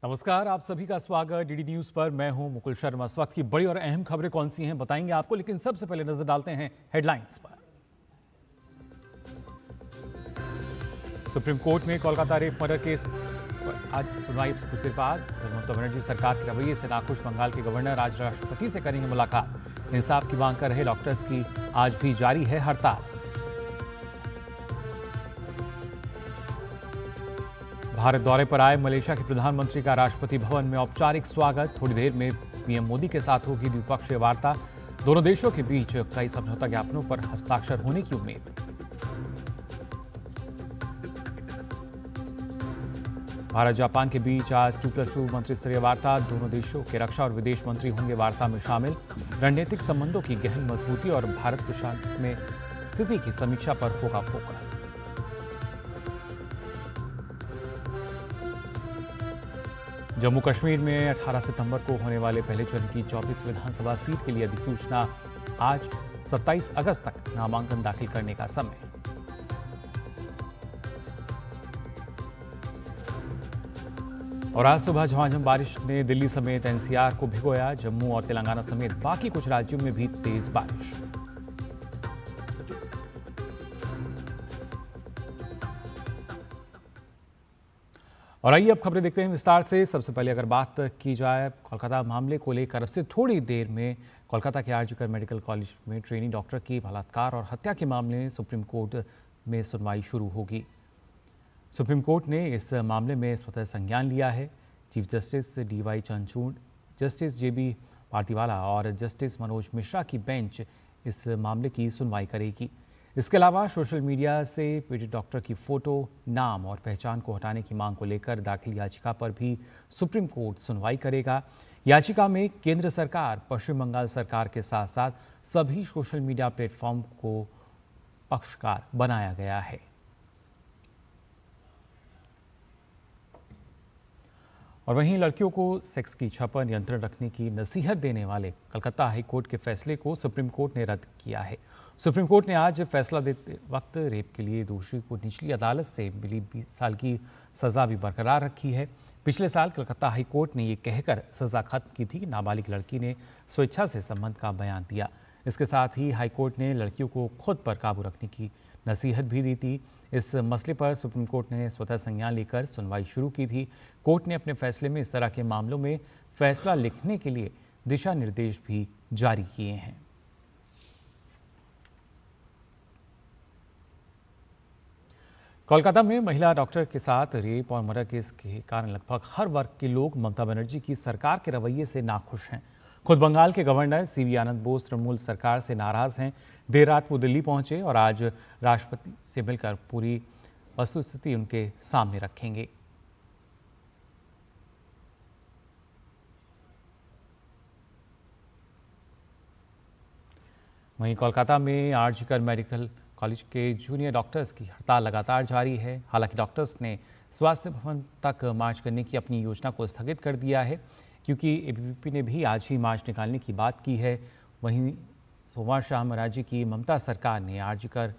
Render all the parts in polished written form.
नमस्कार, आप सभी का स्वागत डीडी न्यूज पर। मैं हूं मुकुल शर्मा। इस वक्त की बड़ी और अहम खबरें कौन सी हैं बताएंगे आपको, लेकिन सबसे पहले नजर डालते हैं हेडलाइंस पर। सुप्रीम कोर्ट में कोलकाता रेप मर्डर केस पर आज सुनवाई से कुछ देर बाद ममता बनर्जी सरकार के रवैये से नाखुश बंगाल के गवर्नर आज राष्ट्रपति से करेंगे मुलाकात। इंसाफ की मांग कर रहे डॉक्टर्स की आज भी जारी है हड़ताल। भारत दौरे पर आए मलेशिया के प्रधानमंत्री का राष्ट्रपति भवन में औपचारिक स्वागत। थोड़ी देर में पीएम मोदी के साथ होगी द्विपक्षीय वार्ता। दोनों देशों के बीच कई समझौता ज्ञापनों पर हस्ताक्षर होने की उम्मीद। भारत जापान के बीच आज 2+2 मंत्रिस्तरीय वार्ता। दोनों देशों के रक्षा और विदेश मंत्री होंगे वार्ता में शामिल। रणनीतिक संबंधों की गहन मजबूती और भारत प्रशांत में स्थिति की समीक्षा पर होगा फोकस। जम्मू कश्मीर में 18 सितंबर को होने वाले पहले चरण की 24 विधानसभा सीट के लिए अधिसूचना। आज 27 अगस्त तक नामांकन दाखिल करने का समय। और आज सुबह झमाझम बारिश ने दिल्ली समेत एनसीआर को भिगोया। जम्मू और तेलंगाना समेत बाकी कुछ राज्यों में भी तेज बारिश। और आइए अब खबरें देखते हैं विस्तार से। सबसे पहले अगर बात की जाए कोलकाता मामले को लेकर, अब से थोड़ी देर में कोलकाता के आरजीकर मेडिकल कॉलेज में ट्रेनी डॉक्टर की बलात्कार और हत्या के मामले में सुप्रीम कोर्ट में सुनवाई शुरू होगी। सुप्रीम कोर्ट ने इस मामले में स्वतः संज्ञान लिया है। Chief justice DY Chandrachud, justice JB Pardiwala और जस्टिस मनोज मिश्रा की बेंच इस मामले की सुनवाई करेगी। इसके अलावा सोशल मीडिया से पीड़ित डॉक्टर की फोटो, नाम और पहचान को हटाने की मांग को लेकर दाखिल याचिका पर भी सुप्रीम कोर्ट सुनवाई करेगा। याचिका में केंद्र सरकार, पश्चिम बंगाल सरकार के साथ साथ सभी सोशल मीडिया प्लेटफॉर्म को पक्षकार बनाया गया है। और वहीं लड़कियों को सेक्स की इच्छा पर नियंत्रण रखने की नसीहत देने वाले कलकत्ता हाई कोर्ट के फैसले को सुप्रीम कोर्ट ने रद्द किया है। सुप्रीम कोर्ट ने आज फैसला देते वक्त रेप के लिए दोषी को निचली अदालत से मिली 20 साल की सजा भी बरकरार रखी है। पिछले साल कलकत्ता हाई कोर्ट ने ये कहकर सजा खत्म की थी कि नाबालिग लड़की ने स्वेच्छा से संबंध का बयान दिया। इसके साथ ही हाई कोर्ट ने लड़कियों को खुद पर काबू रखने की नसीहत भी दी थी। इस मसले पर सुप्रीम कोर्ट ने स्वतः संज्ञान लेकर सुनवाई शुरू की थी। कोर्ट ने अपने फैसले में इस तरह के मामलों में फैसला लिखने के लिए दिशा निर्देश भी जारी किए हैं। कोलकाता में महिला डॉक्टर के साथ रेप और मर्डर केस के कारण लगभग हर वर्ग के लोग ममता बनर्जी की सरकार के रवैये से नाखुश हैं। खुद बंगाल के गवर्नर सीवी आनंद बोस तृणमूल सरकार से नाराज हैं। देर रात वो दिल्ली पहुंचे और आज राष्ट्रपति से मिलकर पूरी वस्तुस्थिति उनके सामने रखेंगे। वहीं कोलकाता में आरजीकर मेडिकल कॉलेज के जूनियर डॉक्टर्स की हड़ताल लगातार जारी है। हालांकि डॉक्टर्स ने स्वास्थ्य भवन तक मार्च करने की अपनी योजना को स्थगित कर दिया है, क्योंकि एबीवीपी ने भी आज ही मार्च निकालने की बात की है। वहीं सोमवार शाम राज्य की ममता सरकार ने आरजीकर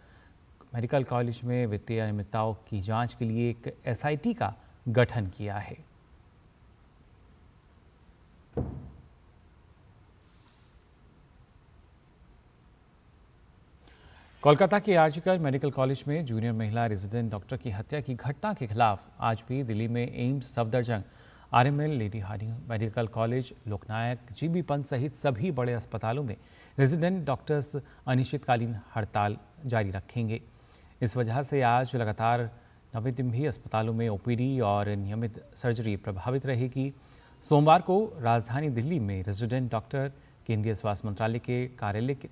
मेडिकल कॉलेज में वित्तीय अनियमितताओं की जांच के लिए एक एसआईटी का गठन किया है। कोलकाता के आरजीकर मेडिकल कॉलेज में जूनियर महिला रेजिडेंट डॉक्टर की हत्या की घटना के खिलाफ आज भी दिल्ली में AIIMS, Safdarjung, RML, lady Hardinge medical college, Loknayak, GB Pant सहित सभी बड़े अस्पतालों में रेजिडेंट डॉक्टर्स अनिश्चितकालीन हड़ताल जारी रखेंगे। इस वजह से आज लगातार 9वें दिन भी अस्पतालों में ओपीडी और नियमित सर्जरी प्रभावित रहेगी। सोमवार को राजधानी दिल्ली में रेजिडेंट डॉक्टर केंद्रीय स्वास्थ्य मंत्रालय के कार्यालय के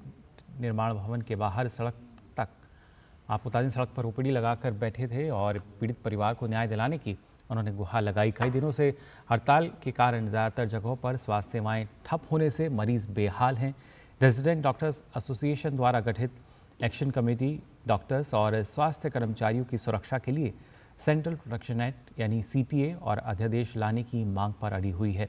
निर्माण भवन के बाहर सड़क तक, आपको बता दें, सड़क पर ओपीडी लगाकर बैठे थे और पीड़ित परिवार को न्याय दिलाने की उन्होंने गुहार लगाई। कई दिनों से हड़ताल के कारण ज़्यादातर जगहों पर स्वास्थ्य सेवाएं ठप होने से मरीज बेहाल हैं। रेजिडेंट डॉक्टर्स एसोसिएशन द्वारा गठित एक्शन कमेटी डॉक्टर्स और स्वास्थ्य कर्मचारियों की सुरक्षा के लिए सेंट्रल प्रोटेक्शन एक्ट यानी सीपीए और अध्यादेश लाने की मांग पर अड़ी हुई है।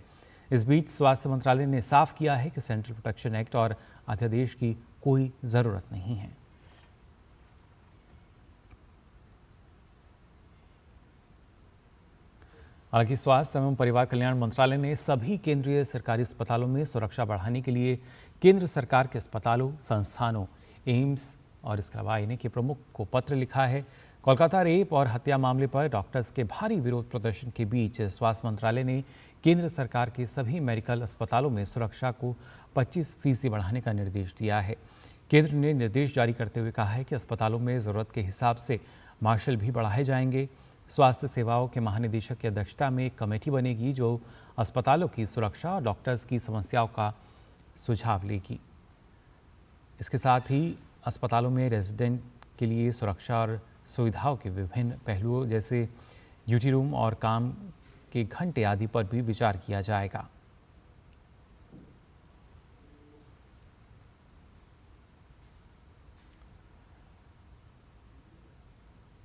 इस बीच स्वास्थ्य मंत्रालय ने साफ किया है कि सेंट्रल प्रोटेक्शन एक्ट और अध्यादेश की कोई ज़रूरत नहीं है। हालांकि स्वास्थ्य एवं परिवार कल्याण मंत्रालय ने सभी केंद्रीय सरकारी अस्पतालों में सुरक्षा बढ़ाने के लिए केंद्र सरकार के अस्पतालों, संस्थानों, एम्स और इसके अलावा आईने के प्रमुख को पत्र लिखा है। कोलकाता रेप और हत्या मामले पर डॉक्टर्स के भारी विरोध प्रदर्शन के बीच स्वास्थ्य मंत्रालय ने केंद्र सरकार के सभी मेडिकल अस्पतालों में सुरक्षा को 25% बढ़ाने का निर्देश दिया है। केंद्र ने निर्देश जारी करते हुए कहा है कि अस्पतालों में ज़रूरत के हिसाब से मार्शल भी बढ़ाए जाएंगे। स्वास्थ्य सेवाओं के महानिदेशक की अध्यक्षता में एक कमेटी बनेगी जो अस्पतालों की सुरक्षा और डॉक्टर्स की समस्याओं का सुझाव लेगी। इसके साथ ही अस्पतालों में रेजिडेंट के लिए सुरक्षा और सुविधाओं के विभिन्न पहलुओं जैसे ड्यूटी रूम और काम के घंटे आदि पर भी विचार किया जाएगा।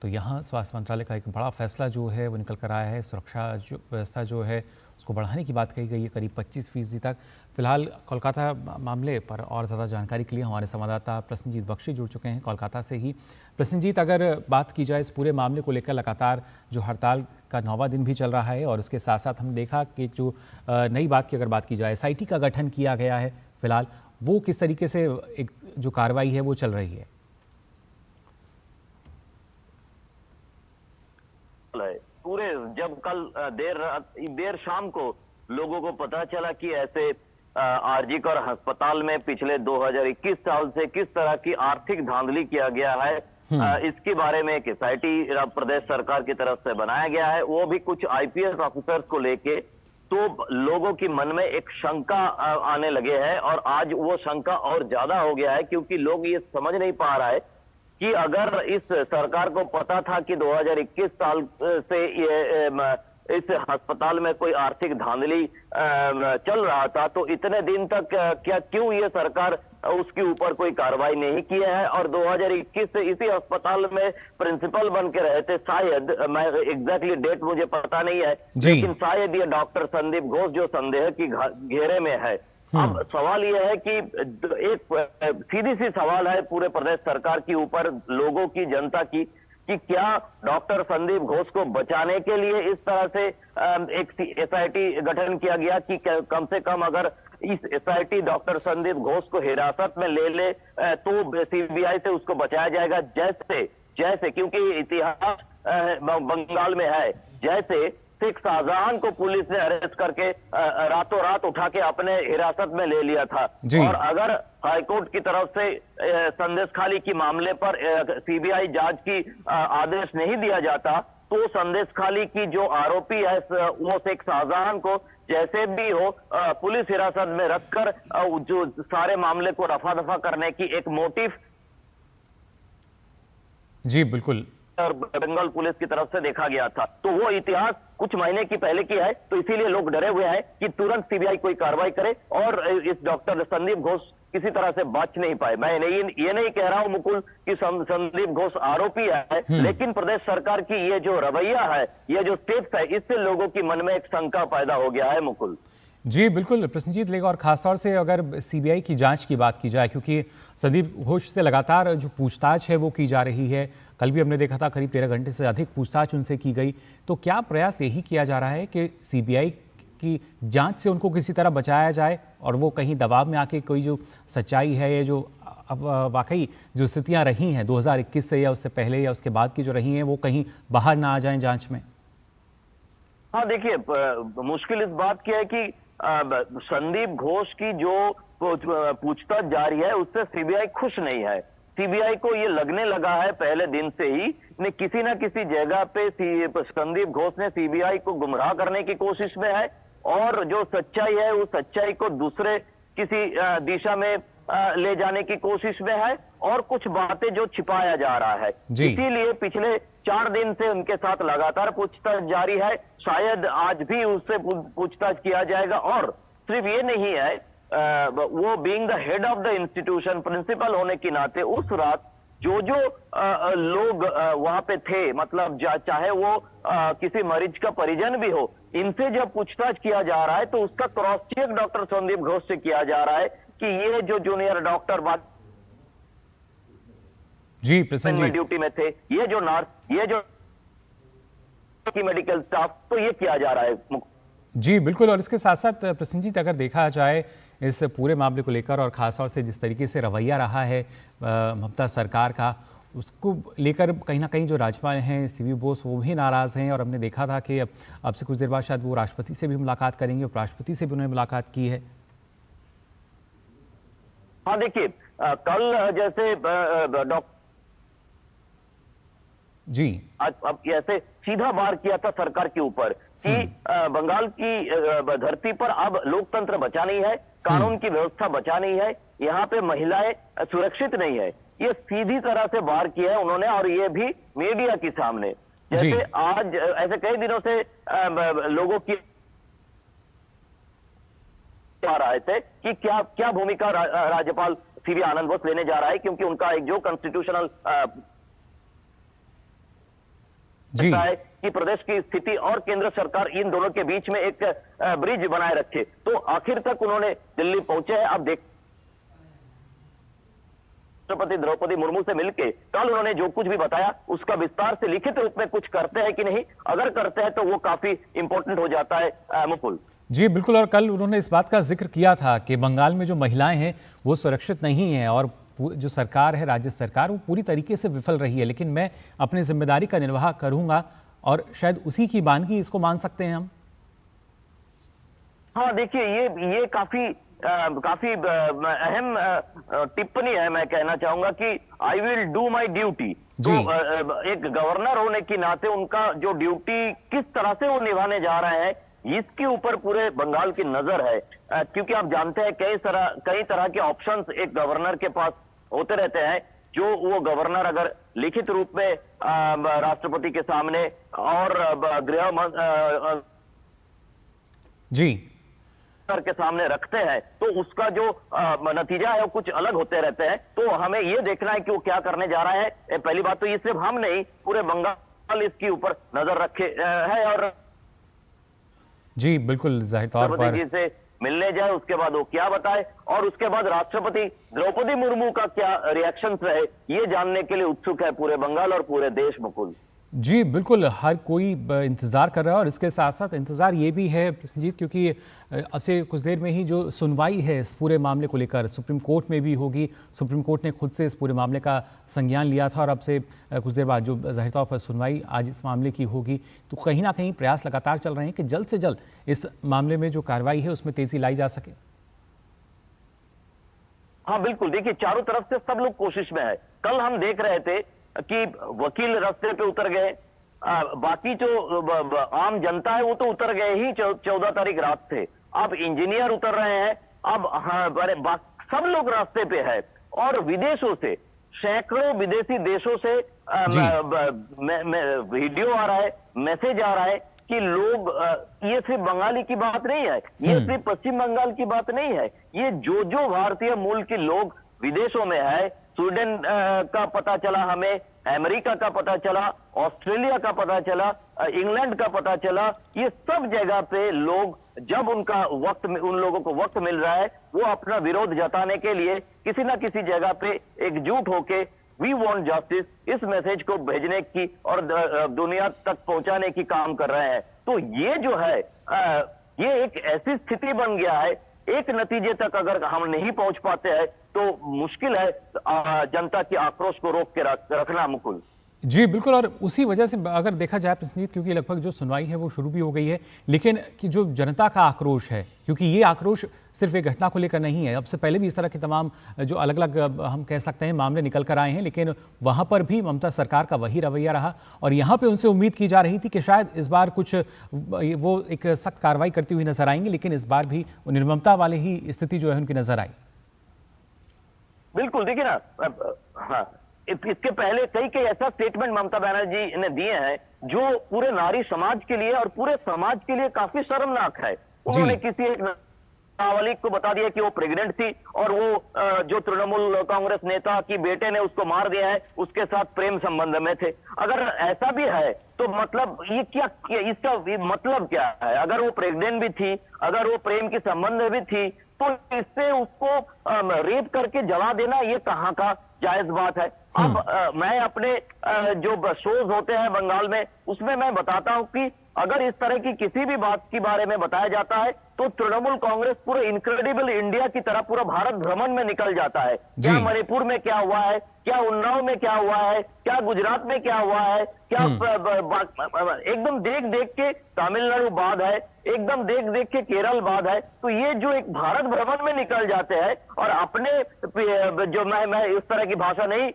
तो यहाँ स्वास्थ्य मंत्रालय का एक बड़ा फैसला जो है वो निकल कर आया है। सुरक्षा जो व्यवस्था जो है उसको बढ़ाने की बात कही गई है करीब 25% तक। फिलहाल कोलकाता मामले पर और ज़्यादा जानकारी के लिए हमारे संवाददाता प्रसन्नजीत बख्शी जुड़ चुके हैं कोलकाता से ही। प्रसन्नजीत, अगर बात की जाए इस पूरे मामले को लेकर लगातार जो हड़ताल का 9वां दिन भी चल रहा है और उसके साथ साथ हमने देखा कि जो नई बात की अगर बात की जाए SIT का गठन किया गया है, फिलहाल वो किस तरीके से एक जो कार्रवाई है वो चल रही है? पूरे जब कल देर शाम को लोगों को पता चला कि ऐसे आरजी कर अस्पताल में पिछले 2021 साल से किस तरह की आर्थिक धांधली किया गया है, इसके बारे में एक SIT प्रदेश सरकार की तरफ से बनाया गया है। वो भी कुछ IPS ऑफिसर्स को लेके, तो लोगों की मन में एक शंका आने लगे है और आज वो शंका और ज्यादा हो गया है क्योंकि लोग ये समझ नहीं पा रहा है कि अगर इस सरकार को पता था कि 2021 साल से ये इस अस्पताल में कोई आर्थिक धांधली चल रहा था तो इतने दिन तक क्या क्यों ये सरकार उसके ऊपर कोई कार्रवाई नहीं की है। और 2021 से इसी अस्पताल में प्रिंसिपल बन के रहे थे, शायद, मैं एग्जैक्टली डेट मुझे पता नहीं है, लेकिन शायद ये डॉक्टर संदीप घोष जो संदेह की घेरे में है। अब सवाल यह है कि एक सीधी सी सवाल है पूरे प्रदेश सरकार के ऊपर, लोगों की, जनता की, कि क्या डॉक्टर संदीप घोष को बचाने के लिए इस तरह से एक SIT गठन किया गया कि कम से कम अगर इस SIT डॉक्टर संदीप घोष को हिरासत में ले ले तो CBI से उसको बचाया जाएगा। जैसे क्योंकि इतिहास बंगाल में है, जैसे शेख शाहजहां को पुलिस ने अरेस्ट करके रातों रात उठा के अपने हिरासत में ले लिया था, और अगर हाईकोर्ट की तरफ से संदेश खाली की मामले पर CBI जांच की आदेश नहीं दिया जाता तो संदेश खाली की जो आरोपी है वो शेख शाहजहां को जैसे भी हो पुलिस हिरासत में रखकर जो सारे मामले को रफा दफा करने की एक मोटिव जी बिल्कुल और बंगाल पुलिस की तरफ से देखा गया था। तो वो इतिहास कुछ महीने की पहले की है, तो इसीलिए लोग डरे हुए हैं कि तुरंत CBI कोई कार्रवाई करे और इस डॉक्टर संदीप घोष किसी तरह से बच नहीं पाए। मैं ये नहीं कह रहा हूं मुकुल कि संदीप घोष आरोपी है, लेकिन प्रदेश सरकार की ये जो रवैया है, ये जो स्टेप्स है, इससे लोगों की मन में एक शंका पैदा हो गया है मुकुल। जी बिल्कुल प्रसन्नजीत, लेगा और खासतौर से अगर CBI की जांच की बात की जाए, क्योंकि संदीप घोष से लगातार जो पूछताछ है वो की जा रही है। कल भी हमने देखा था करीब 13 घंटे से अधिक पूछताछ उनसे की गई। तो क्या प्रयास यही किया जा रहा है कि CBI की जांच से उनको किसी तरह बचाया जाए और वो कहीं दबाव में आके कोई जो सच्चाई है, ये जो वाकई जो स्थितियां रही हैं 2021 से या उससे पहले या उसके बाद की जो रही हैं, वो कहीं बाहर ना आ जाएं जांच में? हाँ देखिए, मुश्किल इस बात की है कि संदीप घोष की जो पूछताछ जारी है उससे CBI खुश नहीं है। CBI को ये लगने लगा है पहले दिन से ही किसी न किसी जगह पे संदीप घोष ने CBI को गुमराह करने की कोशिश में है और जो सच्चाई है उस सच्चाई को दूसरे किसी दिशा में ले जाने की कोशिश में है और कुछ बातें जो छिपाया जा रहा है। इसीलिए पिछले 4 दिन से उनके साथ लगातार पूछताछ जारी है। शायद आज भी उससे पूछताछ किया जाएगा। और सिर्फ ये नहीं है, वो being the head of the institution, principal होने के नाते उस रात जो लोग वहां पे थे, मतलब चाहे वो किसी मरीज का परिजन भी हो, इनसे जब पूछताछ किया जा रहा है तो उसका cross check doctor Sandeep Ghosh से किया जा रहा है कि ये जो जूनियर डॉक्टर जी प्रसन्न जी ड्यूटी में थे, ये जो नर्स, ये जो की मेडिकल स्टाफ, तो ये किया जा रहा है। जी बिल्कुल, और इसके साथ साथ प्रसन्नजीत, अगर देखा जाए इस पूरे मामले को लेकर और खासतौर से जिस तरीके से रवैया रहा है ममता सरकार का, उसको लेकर कहीं ना कहीं जो राज्यपाल हैं सीवी बोस वो भी नाराज़ हैं, और हमने देखा था कि अब से कुछ देर बाद शायद वो राष्ट्रपति से भी मुलाकात करेंगे, उपराष्ट्रपति से भी उन्होंने मुलाकात की है। हाँ देखिए, कल जैसे डॉक्टर जी आज अब ऐसे सीधा वार किया था सरकार के ऊपर कि बंगाल की धरती पर अब लोकतंत्र बचा नहीं है, कानून की व्यवस्था बचा नहीं है, यहाँ पे महिलाएं सुरक्षित नहीं है। ये सीधी तरह से वार किया है उन्होंने, और ये भी मीडिया के सामने। जैसे आज ऐसे कई दिनों से लोगों की आ रहे थे कि क्या क्या भूमिका राज्यपाल सीवी आनंद बोस लेने जा रहा है, क्योंकि उनका एक जो कॉन्स्टिट्यूशनल है कि प्रदेश की स्थिति और केंद्र सरकार इन दोनों के बीच में एक ब्रिज बनाए रखे। तो आखिर तक उन्होंने दिल्ली पहुंचे हैं। अब देख राष्ट्रपति द्रौपदी मुर्मू से मिलके कल उन्होंने जो कुछ भी बताया उसका विस्तार से लिखित रूप में कुछ करते हैं कि नहीं, अगर करते हैं तो वो काफी इंपॉर्टेंट हो जाता है मुकुल। जी बिल्कुल, और कल उन्होंने इस बात का जिक्र किया था कि बंगाल में जो महिलाएं हैं वो सुरक्षित नहीं हैं, और जो सरकार है, राज्य सरकार, वो पूरी तरीके से विफल रही है, लेकिन मैं अपनी जिम्मेदारी का निर्वाह करूंगा, और शायद उसी की बानगी इसको मान सकते हैं हम। हाँ देखिए, ये काफी अहम टिप्पणी है। मैं कहना चाहूंगा कि I will do my duty. तो एक गवर्नर होने के नाते उनका जो ड्यूटी किस तरह से वो निभाने जा रहे हैं, इसके ऊपर पूरे बंगाल की नजर है। क्योंकि आप जानते हैं कई तरह के ऑप्शंस एक गवर्नर के पास होते रहते हैं, जो वो गवर्नर अगर लिखित रूप में राष्ट्रपति के सामने और गृह जी के सामने रखते हैं तो उसका जो नतीजा है वो कुछ अलग होते रहते हैं। तो हमें ये देखना है कि वो क्या करने जा रहा है। पहली बात तो ये सिर्फ हम नहीं, पूरे बंगाल इसके ऊपर नजर रखे है। और जी बिल्कुल, जाहिर तौर पर जी से मिलने जाए, उसके बाद वो क्या बताए, और उसके बाद राष्ट्रपति द्रौपदी मुर्मू का क्या रिएक्शन रहे, ये जानने के लिए उत्सुक है पूरे बंगाल और पूरे देश। मुकुल जी बिल्कुल, हर कोई इंतज़ार कर रहा है, और इसके साथ साथ इंतज़ार ये भी है प्रसन्नजीत, क्योंकि अब से कुछ देर में ही जो सुनवाई है इस पूरे मामले को लेकर सुप्रीम कोर्ट में भी होगी। सुप्रीम कोर्ट ने खुद से इस पूरे मामले का संज्ञान लिया था, और अब से कुछ देर बाद जो ज़ाहिर तौर पर सुनवाई आज इस मामले की होगी, तो कहीं ना कहीं प्रयास लगातार चल रहे हैं कि जल्द से जल्द इस मामले में जो कार्रवाई है उसमें तेज़ी लाई जा सके। हाँ बिल्कुल, देखिए चारों तरफ से सब लोग कोशिश में है। कल हम देख रहे थे कि वकील रास्ते पे उतर गए, बाकी जो आम जनता है वो तो उतर गए ही 14 तारीख रात से। अब इंजीनियर उतर रहे हैं, अब सब लोग रास्ते पे है, और विदेशों से सैकड़ों विदेशी देशों से वीडियो आ रहा है, मैसेज आ रहा है कि लोग, ये सिर्फ बंगाली की बात नहीं है, ये सिर्फ पश्चिम बंगाल की बात नहीं है, ये जो भारतीय मूल के लोग विदेशों में है, स्वीडन का पता चला हमें, अमेरिका का पता चला, ऑस्ट्रेलिया का पता चला, इंग्लैंड का पता चला, ये सब जगह पे लोग, जब उन लोगों को वक्त मिल रहा है, वो अपना विरोध जताने के लिए किसी ना किसी जगह पे एकजुट होके वी वांट जस्टिस इस मैसेज को भेजने की और दुनिया तक पहुंचाने की काम कर रहे हैं। तो ये जो है, ये एक ऐसी स्थिति बन गया है, एक नतीजे तक अगर हम नहीं पहुंच पाते हैं तो मुश्किल है जनता की आक्रोश को रोक के रखना। मुकुल जी बिल्कुल, और उसी वजह से अगर देखा जाए प्रसन्नजीत, क्योंकि लगभग जो सुनवाई है वो शुरू भी हो गई है, लेकिन कि जो जनता का आक्रोश है, क्योंकि ये आक्रोश सिर्फ एक घटना को लेकर नहीं है, अब से पहले भी इस तरह के तमाम जो अलग अलग हम कह सकते हैं मामले निकल कर आए हैं, लेकिन वहाँ पर भी ममता सरकार का वही रवैया रहा, और यहाँ पे उनसे उम्मीद की जा रही थी कि शायद इस बार कुछ वो एक सख्त कार्रवाई करती हुई नजर आएंगे, लेकिन इस बार भी निर्ममता वाली ही स्थिति जो है उनकी नजर आई। बिल्कुल, देखिए ना, हाँ, इसके पहले कई ऐसा स्टेटमेंट ममता बनर्जी ने दिए हैं जो पूरे नारी समाज के लिए और पूरे समाज के लिए काफी शर्मनाक है। उन्होंने किसी एक नाबालिग को बता दिया कि वो प्रेग्नेंट थी, और वो जो तृणमूल कांग्रेस नेता की बेटे ने उसको मार दिया है, उसके साथ प्रेम संबंध में थे। अगर ऐसा भी है तो मतलब ये क्या, इसका मतलब क्या है? अगर वो प्रेग्नेंट भी थी, अगर वो प्रेम के संबंध भी थी, तो इससे उसको रेप करके जला देना ये कहाँ का जायज बात है? अब मैं अपने जो शोज होते हैं बंगाल में उसमें मैं बताता हूं कि अगर इस तरह की किसी भी बात के बारे में बताया जाता है तो तृणमूल कांग्रेस पूरे इनक्रेडिबल इंडिया की तरह पूरा भारत भ्रमण में निकल जाता है। क्या मणिपुर में क्या हुआ है, क्या उन्नाव में क्या हुआ है, क्या गुजरात में क्या हुआ है, क्या एकदम देख देख के तमिलनाडु बाद है, एकदम देख देख के केरल बाद है। तो ये जो एक भारत भ्रमण में निकल जाते हैं और अपने जो मैं इस तरह की भाषा नहीं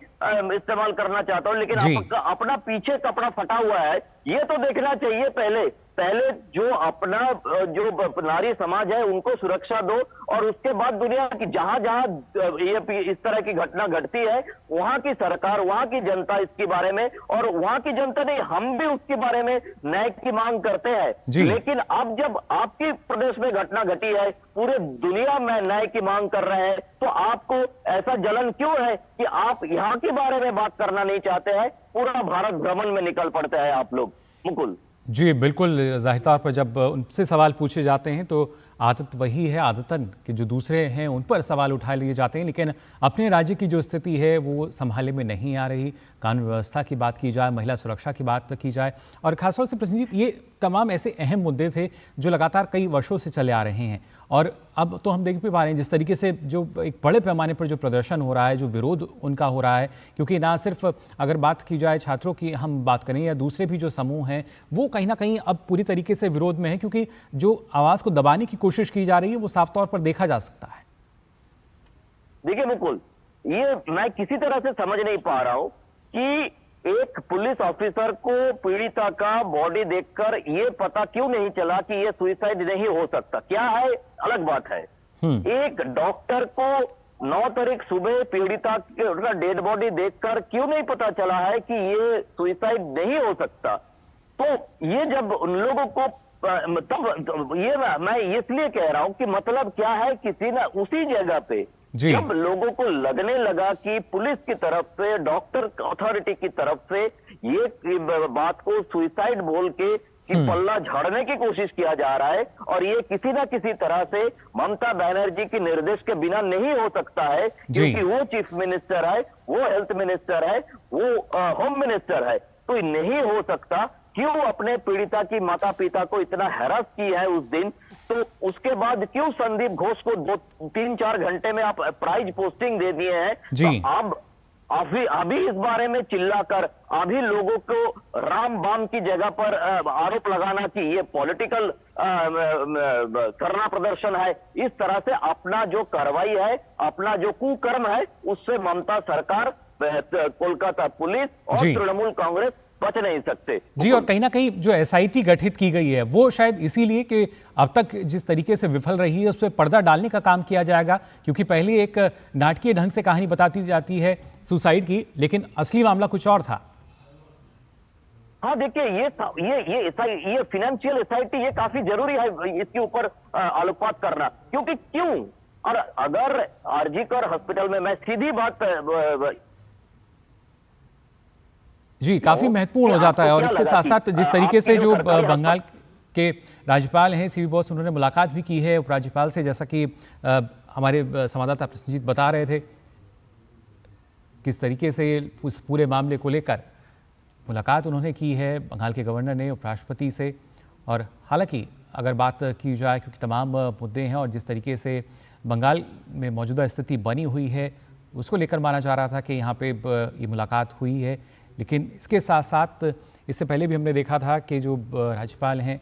इस्तेमाल करना चाहता हूं, लेकिन अपना पीछे कपड़ा फटा हुआ है ये तो देखना चाहिए। पहले जो अपना जो नारी समाज है उनको सुरक्षा दो और उसके बाद दुनिया की जहां जहां ये इस तरह की घटना घटती है वहां की सरकार, वहां की जनता इसके बारे में, और वहां की जनता नहीं, हम भी उसके बारे में न्याय की मांग करते हैं। लेकिन अब जब आपके प्रदेश में घटना घटी है, पूरे दुनिया में न्याय की मांग कर रहे हैं, तो आपको ऐसा जलन क्यों है कि आप यहाँ के बारे में बात करना नहीं चाहते हैं? पूरा भारत भ्रमण में निकल पड़ते हैं आप लोग। मुकुल जी बिल्कुल, जाहिर तौर पर जब उनसे सवाल पूछे जाते हैं तो आदत वही है आदतन कि जो दूसरे हैं उन पर सवाल उठा लिए जाते हैं, लेकिन अपने राज्य की जो स्थिति है वो संभाले में नहीं आ रही। कानून व्यवस्था की बात की जाए, महिला सुरक्षा की बात की जाए, और खासतौर से प्रसन्नजीत ये तमाम ऐसे अहम मुद्दे थे जो लगातार कई वर्षों से चले आ रहे हैं। और अब तो हम देख भी पा रहे हैं जिस तरीके से जो एक बड़े पैमाने पर जो प्रदर्शन हो रहा है, जो विरोध उनका हो रहा है, क्योंकि ना सिर्फ अगर बात की जाए छात्रों की हम बात करें या दूसरे भी जो समूह हैं वो कहीं ना कहीं अब पूरी तरीके से विरोध में है, क्योंकि जो आवाज़ को दबाने की कोशिश की जा रही है वो साफ तौर पर देखा जा सकता है। देखिए मुकुल, ये मैं किसी तरह से समझ नहीं पा रहा हूं कि एक पुलिस ऑफिसर को पीड़िता का बॉडी देखकर ये पता क्यों नहीं चला कि ये सुसाइड नहीं हो सकता। क्या है अलग बात है। एक डॉक्टर को 9 तारीख सुबह पीड़िता का डेड बॉडी देखकर क्यों नहीं पता चला है कि ये सुसाइड नहीं हो सकता। तो ये जब उन लोगों को तब ये मैं इसलिए कह रहा हूं कि मतलब क्या है, किसी ने उसी जगह पे जब लोगों को लगने लगा कि पुलिस की तरफ से, डॉक्टर अथॉरिटी की तरफ से ये बात को सुसाइड बोल के कि पल्ला झाड़ने की कोशिश किया जा रहा है और ये किसी ना किसी तरह से ममता बनर्जी के निर्देश के बिना नहीं हो सकता है, क्योंकि वो चीफ मिनिस्टर है, वो हेल्थ मिनिस्टर है, वो होम मिनिस्टर है, तो नहीं हो सकता। क्यों अपने पीड़िता की माता पिता को इतना हैरास की है उस दिन, तो उसके बाद क्यों संदीप घोष को 2-3-4 घंटे में आप प्राइज पोस्टिंग दे दिए हैं? तो अब अभी इस बारे में चिल्लाकर अभी लोगों को राम बाम की जगह पर आरोप लगाना कि ये पॉलिटिकल करना प्रदर्शन है, इस तरह से अपना जो कार्रवाई है, अपना जो कुकर्म है, उससे ममता सरकार, कोलकाता पुलिस और तृणमूल कांग्रेस बच नहीं सकते। जी, और कहीं ना कहीं जो एसआईटी गठित की गई है वो शायद इसीलिए कि अब तक जिस तरीके से विफल रही है उस पर पर्दा डालने का काम किया जाएगा, क्योंकि पहले एक नाटकीय ढंग से कहानी बताती जाती है सुसाइड की, लेकिन असली मामला कुछ और था। हाँ देखिए, ये फिनेंशियल एसआईटी ये काफी जरूरी है इसके ऊपर आलोकपात करना, क्योंकि क्यों, और अगर आरजीकर हॉस्पिटल में मैं सीधी बात जी काफी महत्वपूर्ण हो जाता है। और इसके साथ साथ जिस तरीके से जो बंगाल के राज्यपाल हैं सीवी बोस, उन्होंने मुलाकात भी की है उपराज्यपाल से, जैसा कि हमारे संवाददाता प्रसन्नजीत बता रहे थे, किस तरीके से उस पूरे मामले को लेकर मुलाकात उन्होंने की है बंगाल के गवर्नर ने उपराष्ट्रपति से। और हालांकि अगर बात की जाए, क्योंकि तमाम मुद्दे हैं और जिस तरीके से बंगाल में मौजूदा स्थिति बनी हुई है उसको लेकर माना जा रहा था कि यहाँ पे ये मुलाकात हुई है, लेकिन इसके साथ साथ इससे पहले भी हमने देखा था कि जो राज्यपाल हैं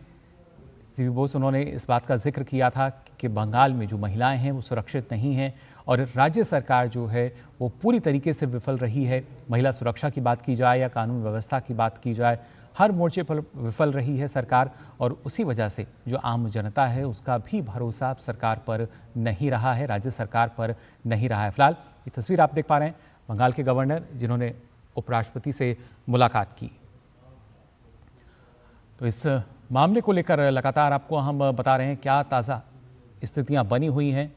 सीवी बोस, उन्होंने इस बात का जिक्र किया था कि बंगाल में जो महिलाएं हैं वो सुरक्षित नहीं हैं और राज्य सरकार जो है वो पूरी तरीके से विफल रही है। महिला सुरक्षा की बात की जाए या कानून व्यवस्था की बात की जाए, हर मोर्चे पर विफल रही है सरकार, और उसी वजह से जो आम जनता है उसका भी भरोसा सरकार पर नहीं रहा है, राज्य सरकार पर नहीं रहा है। फिलहाल ये तस्वीर आप देख पा रहे हैं बंगाल के गवर्नर जिन्होंने उपराष्ट्रपति से मुलाकात की। तो इस मामले को लेकर लगातार आपको हम बता रहे हैं क्या ताज़ा स्थितियां बनी हुई हैं,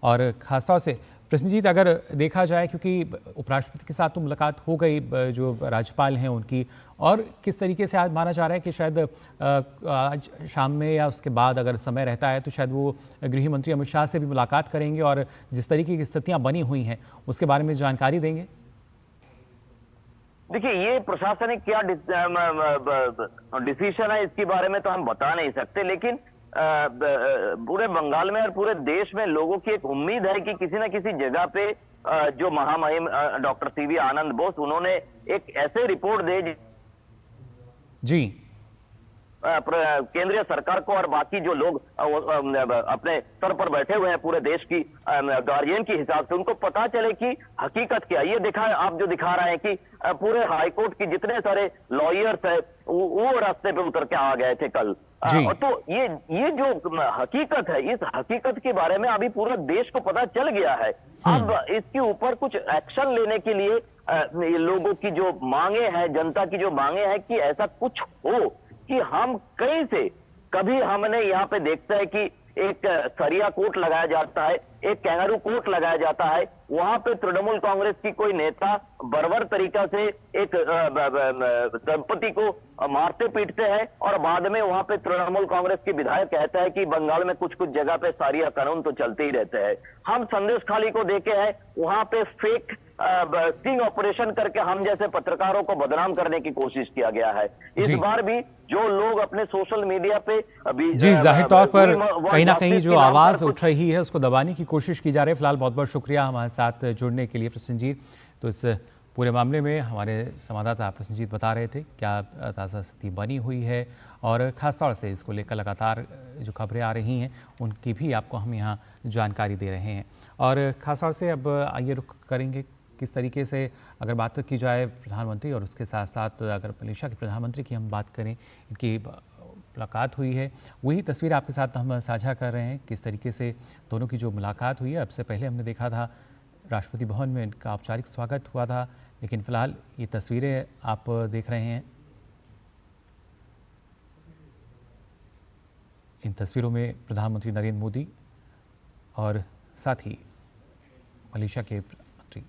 और ख़ासतौर से प्रसन्नजीत, अगर देखा जाए क्योंकि उपराष्ट्रपति के साथ तो मुलाकात हो गई, जो राज्यपाल हैं उनकी, और किस तरीके से आज माना जा रहा है कि शायद आज शाम में या उसके बाद अगर समय रहता है तो शायद वो गृह मंत्री अमित शाह से भी मुलाकात करेंगे और जिस तरीके की स्थितियां बनी हुई हैं उसके बारे में जानकारी देंगे। देखिए, ये प्रशासनिक क्या डिसीजन है इसके बारे में तो हम बता नहीं सकते, लेकिन पूरे बंगाल में और पूरे देश में लोगों की एक उम्मीद है कि किसी न किसी जगह पे जो महामहिम डॉक्टर सीवी आनंद बोस, उन्होंने एक ऐसे रिपोर्ट दे जी केंद्रीय सरकार को और बाकी जो लोग अपने स्तर पर बैठे हुए हैं पूरे देश की गार्जियन के हिसाब से, उनको पता चले कि हकीकत क्या है। ये दिखा, आप जो दिखा रहे हैं कि पूरे हाईकोर्ट के जितने सारे लॉयर्स है वो रास्ते पे उतर के आ गए थे कल। तो ये जो हकीकत है, इस हकीकत के बारे में अभी पूरा देश को पता चल गया है। अब इसके ऊपर कुछ एक्शन लेने के लिए लोगों की जो मांगे हैं, जनता की जो मांगे हैं कि ऐसा कुछ हो कि हम कहीं से, कभी हमने यहाँ पे देखता है कि एक सरिया कोर्ट लगाया जाता है, एक कैंगारू कोर्ट लगाया जाता है, वहां पे तृणमूल कांग्रेस की कोई नेता बर्बर तरीका से एक दंपति को मारते पीटते हैं और बाद में वहां पे तृणमूल कांग्रेस के विधायक कहता है कि बंगाल में कुछ कुछ जगह पे सरिया कानून तो चलते ही रहते हैं। हम संदेश खाली को देखे हैं, वहां पे फेक स्टिंग ऑपरेशन करके हम जैसे पत्रकारों को बदनाम करने की कोशिश किया गया है। इस बार भी जो लोग अपने सोशल मीडिया पे जी जाहिर तौर पर कहीं ना कहीं जो आवाज उठ रही है उसको दबाने की कोशिश की जा रही है। फिलहाल बहुत बहुत शुक्रिया हमारे साथ जुड़ने के लिए प्रसन्नजीत। तो इस पूरे मामले में हमारे संवाददाता प्रसन्नजीत बता रहे थे क्या ताज़ा स्थिति बनी हुई है और ख़ासतौर से इसको लेकर लगातार जो खबरें आ रही हैं उनकी भी आपको हम यहाँ जानकारी दे रहे हैं। और ख़ासतौर से अब आइए रुख करेंगे किस तरीके से अगर बात की जाए प्रधानमंत्री और उसके साथ साथ अगर मलेशिया के प्रधानमंत्री की हम बात करें, इनकी मुलाकात हुई है, वही तस्वीर आपके साथ हम साझा कर रहे हैं किस तरीके से दोनों की जो मुलाकात हुई है। अब से पहले हमने देखा था राष्ट्रपति भवन में इनका औपचारिक स्वागत हुआ था, लेकिन फ़िलहाल ये तस्वीरें आप देख रहे हैं। इन तस्वीरों में प्रधानमंत्री नरेंद्र मोदी और साथ ही मलेशिया के मंत्री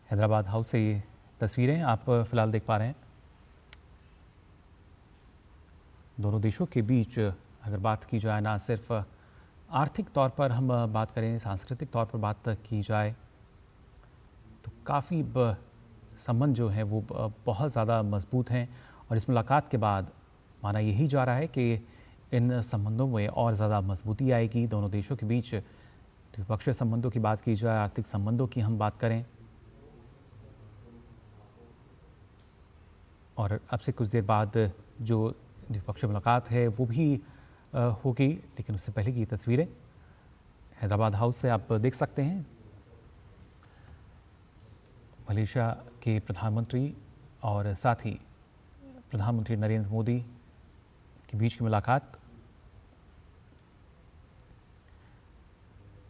हैदराबाद हाउस से ये तस्वीरें आप फिलहाल देख पा रहे हैं। दोनों देशों के बीच अगर बात की जाए, ना सिर्फ आर्थिक तौर पर हम बात करें, सांस्कृतिक तौर पर बात की जाए तो काफ़ी संबंध जो हैं वो बहुत ज़्यादा मजबूत हैं। और इस मुलाकात के बाद माना यही जा रहा है कि इन संबंधों में और ज़्यादा मजबूती आएगी। दोनों देशों के बीच द्विपक्षीय संबंधों की बात की जाए, आर्थिक संबंधों की हम बात करें, और अब से कुछ देर बाद जो द्विपक्षीय मुलाकात है वो भी होगी। लेकिन उससे पहले की तस्वीरें हैदराबाद हाउस से आप देख सकते हैं। मलेशिया के प्रधानमंत्री और साथ ही प्रधानमंत्री नरेंद्र मोदी के बीच की मुलाकात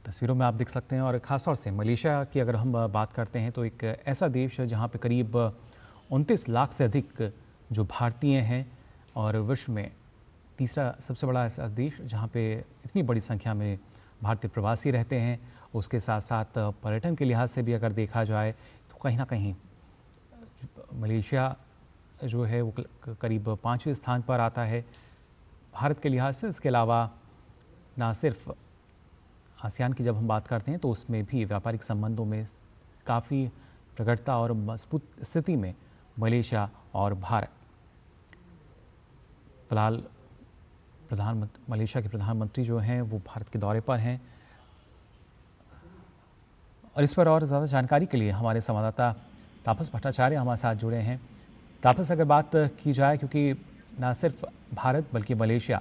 तस्वीरों में आप देख सकते हैं। और ख़ासतौर से मलेशिया की अगर हम बात करते हैं तो एक ऐसा देश है जहाँ पे करीब 29 लाख से अधिक जो भारतीय हैं और विश्व में तीसरा सबसे बड़ा ऐसा देश जहाँ पे इतनी बड़ी संख्या में भारतीय प्रवासी रहते हैं। उसके साथ साथ पर्यटन के लिहाज से भी अगर देखा जाए तो कहीं ना कहीं मलेशिया जो है वो करीब 5वें स्थान पर आता है भारत के लिहाज से। इसके अलावा ना सिर्फ आसियान की जब हम बात करते हैं तो उसमें भी व्यापारिक संबंधों में काफ़ी प्रगढ़ता और मजबूत स्थिति में मलेशिया और भारत। फिलहाल मलेशिया के प्रधानमंत्री जो हैं वो भारत के दौरे पर हैं और इस पर और ज़्यादा जानकारी के लिए हमारे संवाददाता तापस भट्टाचार्य हमारे साथ जुड़े हैं। तापस, अगर बात की जाए, क्योंकि ना सिर्फ भारत बल्कि मलेशिया,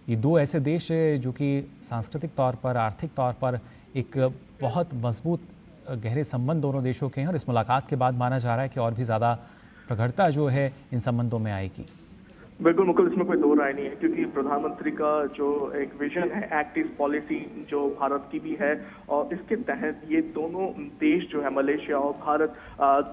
ये दो ऐसे देश हैं जो कि सांस्कृतिक तौर पर, आर्थिक तौर पर एक बहुत मजबूत गहरे संबंध दोनों देशों के हैं और इस मुलाकात के बाद माना जा रहा है कि और भी ज़्यादा प्रगाढ़ता जो है इन संबंधों में आएगी। बिल्कुल मुकुल, इसमें कोई दो राय नहीं है, क्योंकि प्रधानमंत्री का जो एक विजन है, एक्ट ईस्ट पॉलिसी, जो भारत की भी है, और इसके तहत ये दोनों देश जो है, मलेशिया और भारत,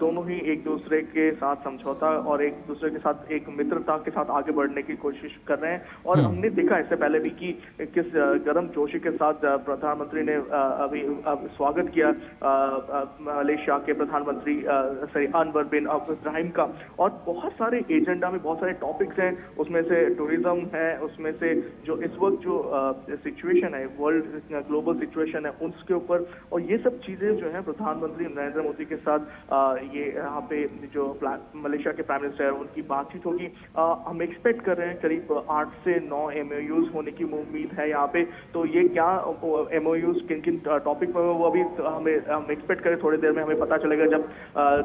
दोनों ही एक दूसरे के साथ समझौता और एक दूसरे के साथ एक मित्रता के साथ आगे बढ़ने की कोशिश कर रहे हैं। और हमने देखा इससे पहले भी कि किस गर्म जोशी के साथ प्रधानमंत्री ने अभी स्वागत किया मलेशिया के प्रधानमंत्री अनवर बिन इब्राहिम का। और बहुत सारे एजेंडा में बहुत सारे टॉपिक्स हैं, उसमें से टूरिज्म है, उसमें से जो इस वक्त जो सिचुएशन है, वर्ल्ड ग्लोबल सिचुएशन है, उसके ऊपर। और ये सब चीजें जो है प्रधानमंत्री नरेंद्र मोदी के साथ ये यहाँ पे जो मलेशिया के प्राइम मिनिस्टर है उनकी बातचीत होगी। हम एक्सपेक्ट कर रहे हैं करीब 8 से 9 MOUs होने की उम्मीद है यहाँ पे। तो ये क्या MOUs किन किन टॉपिक पर, वो अभी हम एक्सपेक्ट करें, थोड़ी देर में हमें पता चलेगा जब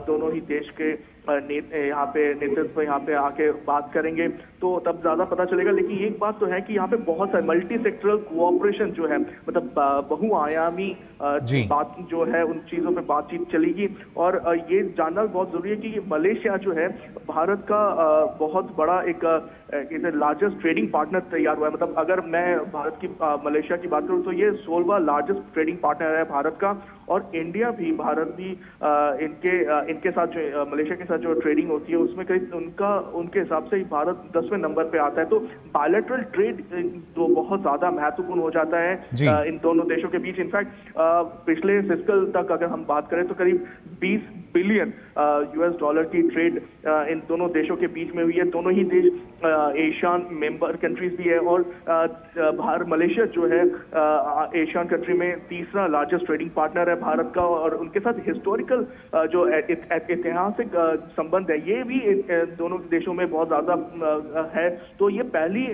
दोनों ही देश के यहाँ पे नेतृत्व यहाँ पे आके बात करेंगे, तो तब ज्यादा पता चलेगा। लेकिन एक बात तो है कि यहाँ पे बहुत सारे मल्टी सेक्टरल कोऑपरेशन जो है, मतलब बहुआयामी बात जो है, उन चीजों पे बातचीत चलेगी। और ये जानना बहुत जरूरी है कि मलेशिया जो है भारत का बहुत बड़ा एक लार्जेस्ट ट्रेडिंग पार्टनर तैयार हुआ है। मतलब अगर मैं भारत की मलेशिया की बात करूं तो ये 16वां लार्जेस्ट ट्रेडिंग पार्टनर है भारत का। और इंडिया भी, भारत भी इनके साथ जो मलेशिया के साथ जो ट्रेडिंग होती है उसमें करीब उनके हिसाब से भारत 10वें नंबर पे आता है। तो बायलैटरल ट्रेड तो बहुत ज्यादा महत्वपूर्ण हो जाता है इन दोनों देशों के बीच। इनफैक्ट पिछले फिस्कल तक अगर हम बात करें तो करीब 20 बिलियन US$ की ट्रेड इन दोनों देशों के बीच में हुई है। दोनों ही देश एशियन मेंबर कंट्रीज भी है। और मलेशिया जो है एशियन कंट्री में तीसरा लार्जेस्ट ट्रेडिंग पार्टनर है भारत का। और उनके साथ हिस्टोरिकल जो ऐतिहासिक संबंध है, ये भी दोनों देशों में बहुत ज्यादा है। तो ये पहली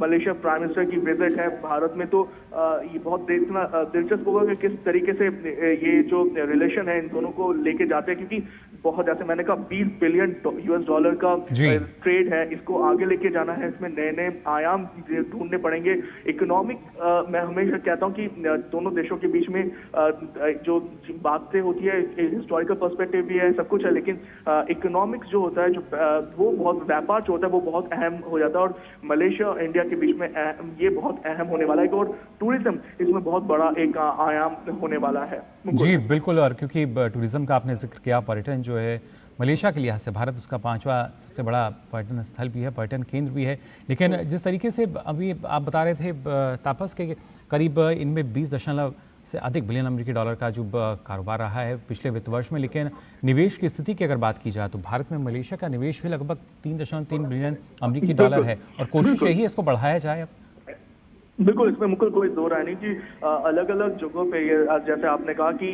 मलेशिया प्राइम मिनिस्टर की विजिट है भारत में। तो ये बहुत देखना दिलचस्प होगा कि किस तरीके से ये जो रिलेशन है इन दोनों को लेके जाते हैं, क्योंकि बहुत, जैसे मैंने कहा, 20 बिलियन US$ का ट्रेड है, इसको आगे लेके जाना है। इसमें नए नए आयाम ढूंढने पड़ेंगे। इकोनॉमिक, मैं हमेशा कहता हूं कि दोनों देशों के बीच में जो बातें होती है, हिस्टोरिकल पर्सपेक्टिव भी है, सब कुछ है, लेकिन इकोनॉमिक्स जो होता है, जो वो बहुत, व्यापार जो होता है वो बहुत अहम हो जाता है। और मलेशिया और इंडिया के बीच में ये बहुत अहम होने वाला है। और टूरिज्म इसमें बहुत बड़ा एक आयाम होने वाला है। जी बिल्कुल, और क्योंकि टूरिज्म का आपने जिक्र किया, पर्यटन जो है मलेशिया के लिहाज से भारत उसका 5वां सबसे बड़ा पर्यटन स्थल भी है, पर्यटन केंद्र भी है। लेकिन जिस तरीके से अभी आप बता रहे थे तापस के, करीब इनमें 20 से अधिक बिलियन अमेरिकी डॉलर का जो कारोबार रहा है पिछले वित्त वर्ष में। लेकिन निवेश की स्थिति की अगर बात की जाए तो भारत में मलेशिया का निवेश भी लगभग 3.3 बिलियन अमेरिकी डॉलर है, और कोशिश यही है इसको बढ़ाया जाए। अब बिल्कुल, इसमें मुकुल कोई दो राय नहीं कि अलग अलग जगहों पे ये, जैसे आपने कहा कि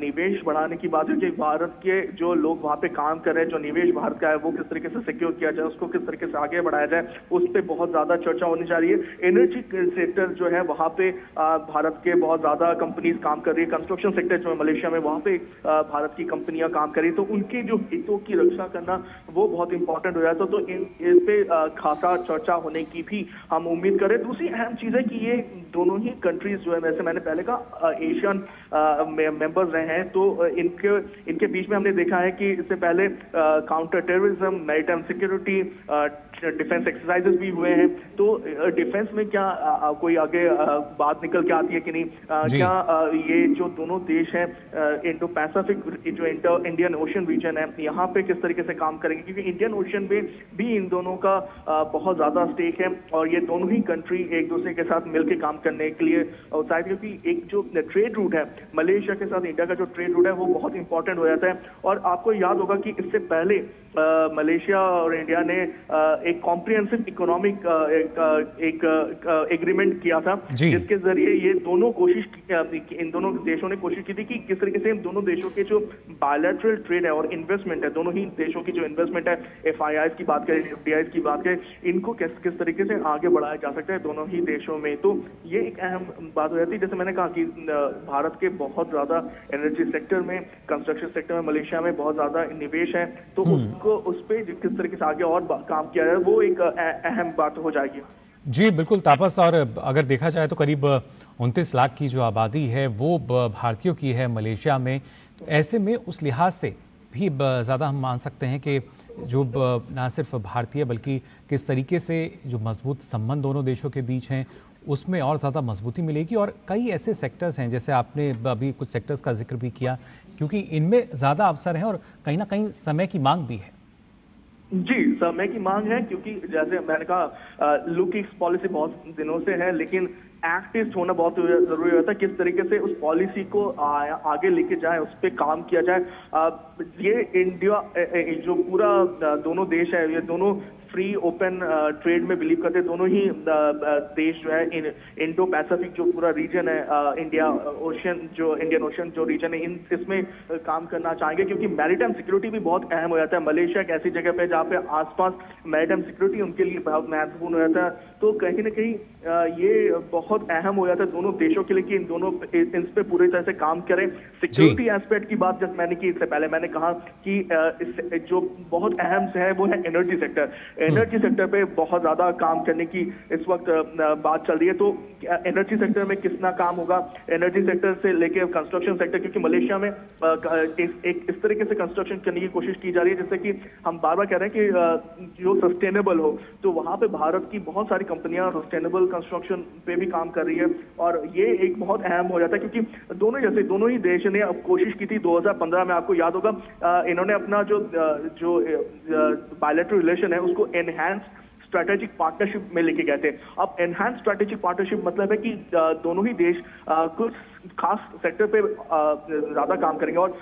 निवेश बढ़ाने की बात है कि भारत के जो लोग वहाँ पे काम कर रहे हैं, जो निवेश भारत का है वो किस तरीके से सिक्योर किया जाए, उसको किस तरीके से आगे बढ़ाया जाए, उस पर बहुत ज्यादा चर्चा होनी चाहिए। एनर्जी सेक्टर जो है वहाँ पे भारत के बहुत ज्यादा कंपनीज काम कर रही है। कंस्ट्रक्शन सेक्टर जो है मलेशिया में, वहाँ पे भारत की कंपनियां काम कर रही है। तो उनके जो हितों की रक्षा करना वो बहुत इंपॉर्टेंट हो जाता है। तो इस पे खासा चर्चा होने की भी हम उम्मीद करें। दूसरी अहम चीज है कि ये दोनों ही कंट्रीज जो है, जैसे मैंने पहले कहा, एशियन मेंबर्स रहे हैं। तो इनके बीच में हमने देखा है कि इससे पहले counter terrorism, maritime security, defence exercises भी हुए हैं। तो डिफेंस में क्या कोई आगे बात निकल के आती है कि नहीं? क्या ये जो दोनों देश हैं, इंडो पैसिफिक जो इंडियन ओशन रीजन है, यहाँ पे किस तरीके से काम करेंगे? क्योंकि इंडियन ओशन में भी इन दोनों का बहुत ज्यादा स्टेक है। और ये दोनों ही कंट्री एक दूसरे के साथ मिलकर काम करने के लिए उत्साहित, क्योंकि एक जो ट्रेड रूट है मलेशिया के साथ इंडिया का, जो ट्रेड रूट है वो बहुत इंपॉर्टेंट हो जाता है। और आपको याद होगा कि इससे पहले मलेशिया और इंडिया ने एक कॉम्प्रिहेंसिव इकोनॉमिक एक एग्रीमेंट किया था, जिसके जरिए ये दोनों इन दोनों देशों ने कोशिश की थी कि किस तरीके से इन दोनों देशों के जो बायलैटरल ट्रेड है और इन्वेस्टमेंट है, दोनों ही देशों की जो इन्वेस्टमेंट है, FIIs की बात करें, FDIs की बात करें, इनको किस तरीके से आगे बढ़ाया जा सकता है दोनों ही देशों में। तो ये एक अहम बात हो जाती है। जैसे मैंने कहा कि भारत के बहुत ज्यादा एनर्जी सेक्टर में, कंस्ट्रक्शन सेक्टर में मलेशिया में बहुत ज्यादा निवेश है। तो उसको, उस पर किस तरीके से आगे और काम किया जाए, वो एक अहम बात हो जाएगी। जी बिल्कुल तापस, और अगर देखा जाए तो करीब 29 लाख की जो आबादी है वो भारतीयों की है मलेशिया में। तो ऐसे में उस लिहाज से भी ज़्यादा हम मान सकते हैं कि जो ना सिर्फ भारतीय बल्कि किस तरीके से जो मजबूत संबंध दोनों देशों के बीच हैं उसमें और ज़्यादा मजबूती मिलेगी। और कई ऐसे सेक्टर्स हैं, जैसे आपने अभी कुछ सेक्टर्स का जिक्र भी किया, क्योंकि इनमें ज़्यादा अवसर हैं और कहीं ना कहीं समय की मांग भी है। जी, समय की मांग है, क्योंकि जैसे मैंने कहा लुक ईस्ट पॉलिसी बहुत दिनों से है, लेकिन एक्टिस्ट होना बहुत जरूरी होता है। किस तरीके से उस पॉलिसी को आगे लेके जाए, उस पर काम किया जाए। ये इंडिया जो पूरा दोनों देश है, ये दोनों फ्री ओपन ट्रेड में बिलीव करते हैं। दोनों ही देश जो है इंडो पैसिफिक जो पूरा रीजन है, इंडियन ओशन जो रीजन है, इसमें काम करना चाहेंगे, क्योंकि मैरीटाइम सिक्योरिटी भी बहुत अहम हो जाता है। मलेशिया एक ऐसी जगह पे जहाँ पे आसपास मैरीटाइम सिक्योरिटी उनके लिए बहुत महत्वपूर्ण हो जाता है। तो कहीं ना कहीं ये बहुत अहम हो जाता है दोनों देशों के लिए कि इन दोनों इन पे पूरी तरह से काम करें। सिक्योरिटी एस्पेक्ट की बात जब मैंने की, इससे पहले मैंने कहा कि जो बहुत अहम से है वो है एनर्जी सेक्टर। एनर्जी सेक्टर पे बहुत ज्यादा काम करने की इस वक्त बात चल रही है। तो एनर्जी सेक्टर में कितना काम होगा, एनर्जी सेक्टर से लेके कंस्ट्रक्शन सेक्टर, क्योंकि मलेशिया में इस तरीके से कंस्ट्रक्शन करने की कोशिश की जा रही है जैसे कि हम बार बार कह रहे हैं कि जो सस्टेनेबल हो। तो वहां पे भारत की बहुत सारी कंपनियां सस्टेनेबल कंस्ट्रक्शन पे भी काम कर रही है, और ये एक बहुत अहम हो जाता है, क्योंकि दोनों ही देश ने अब कोशिश की थी 2015 में, आपको याद होगा, इन्होंने अपना जो बायलैटरल रिलेशन है उसको एनहांस स्ट्रेटेजिक पार्टनरशिप में लेके गए थे। अब एनहांस स्ट्रेटेजिक पार्टनरशिप मतलब है कि दोनों ही देश कुछ खास सेक्टर पे ज्यादा काम करेंगे। और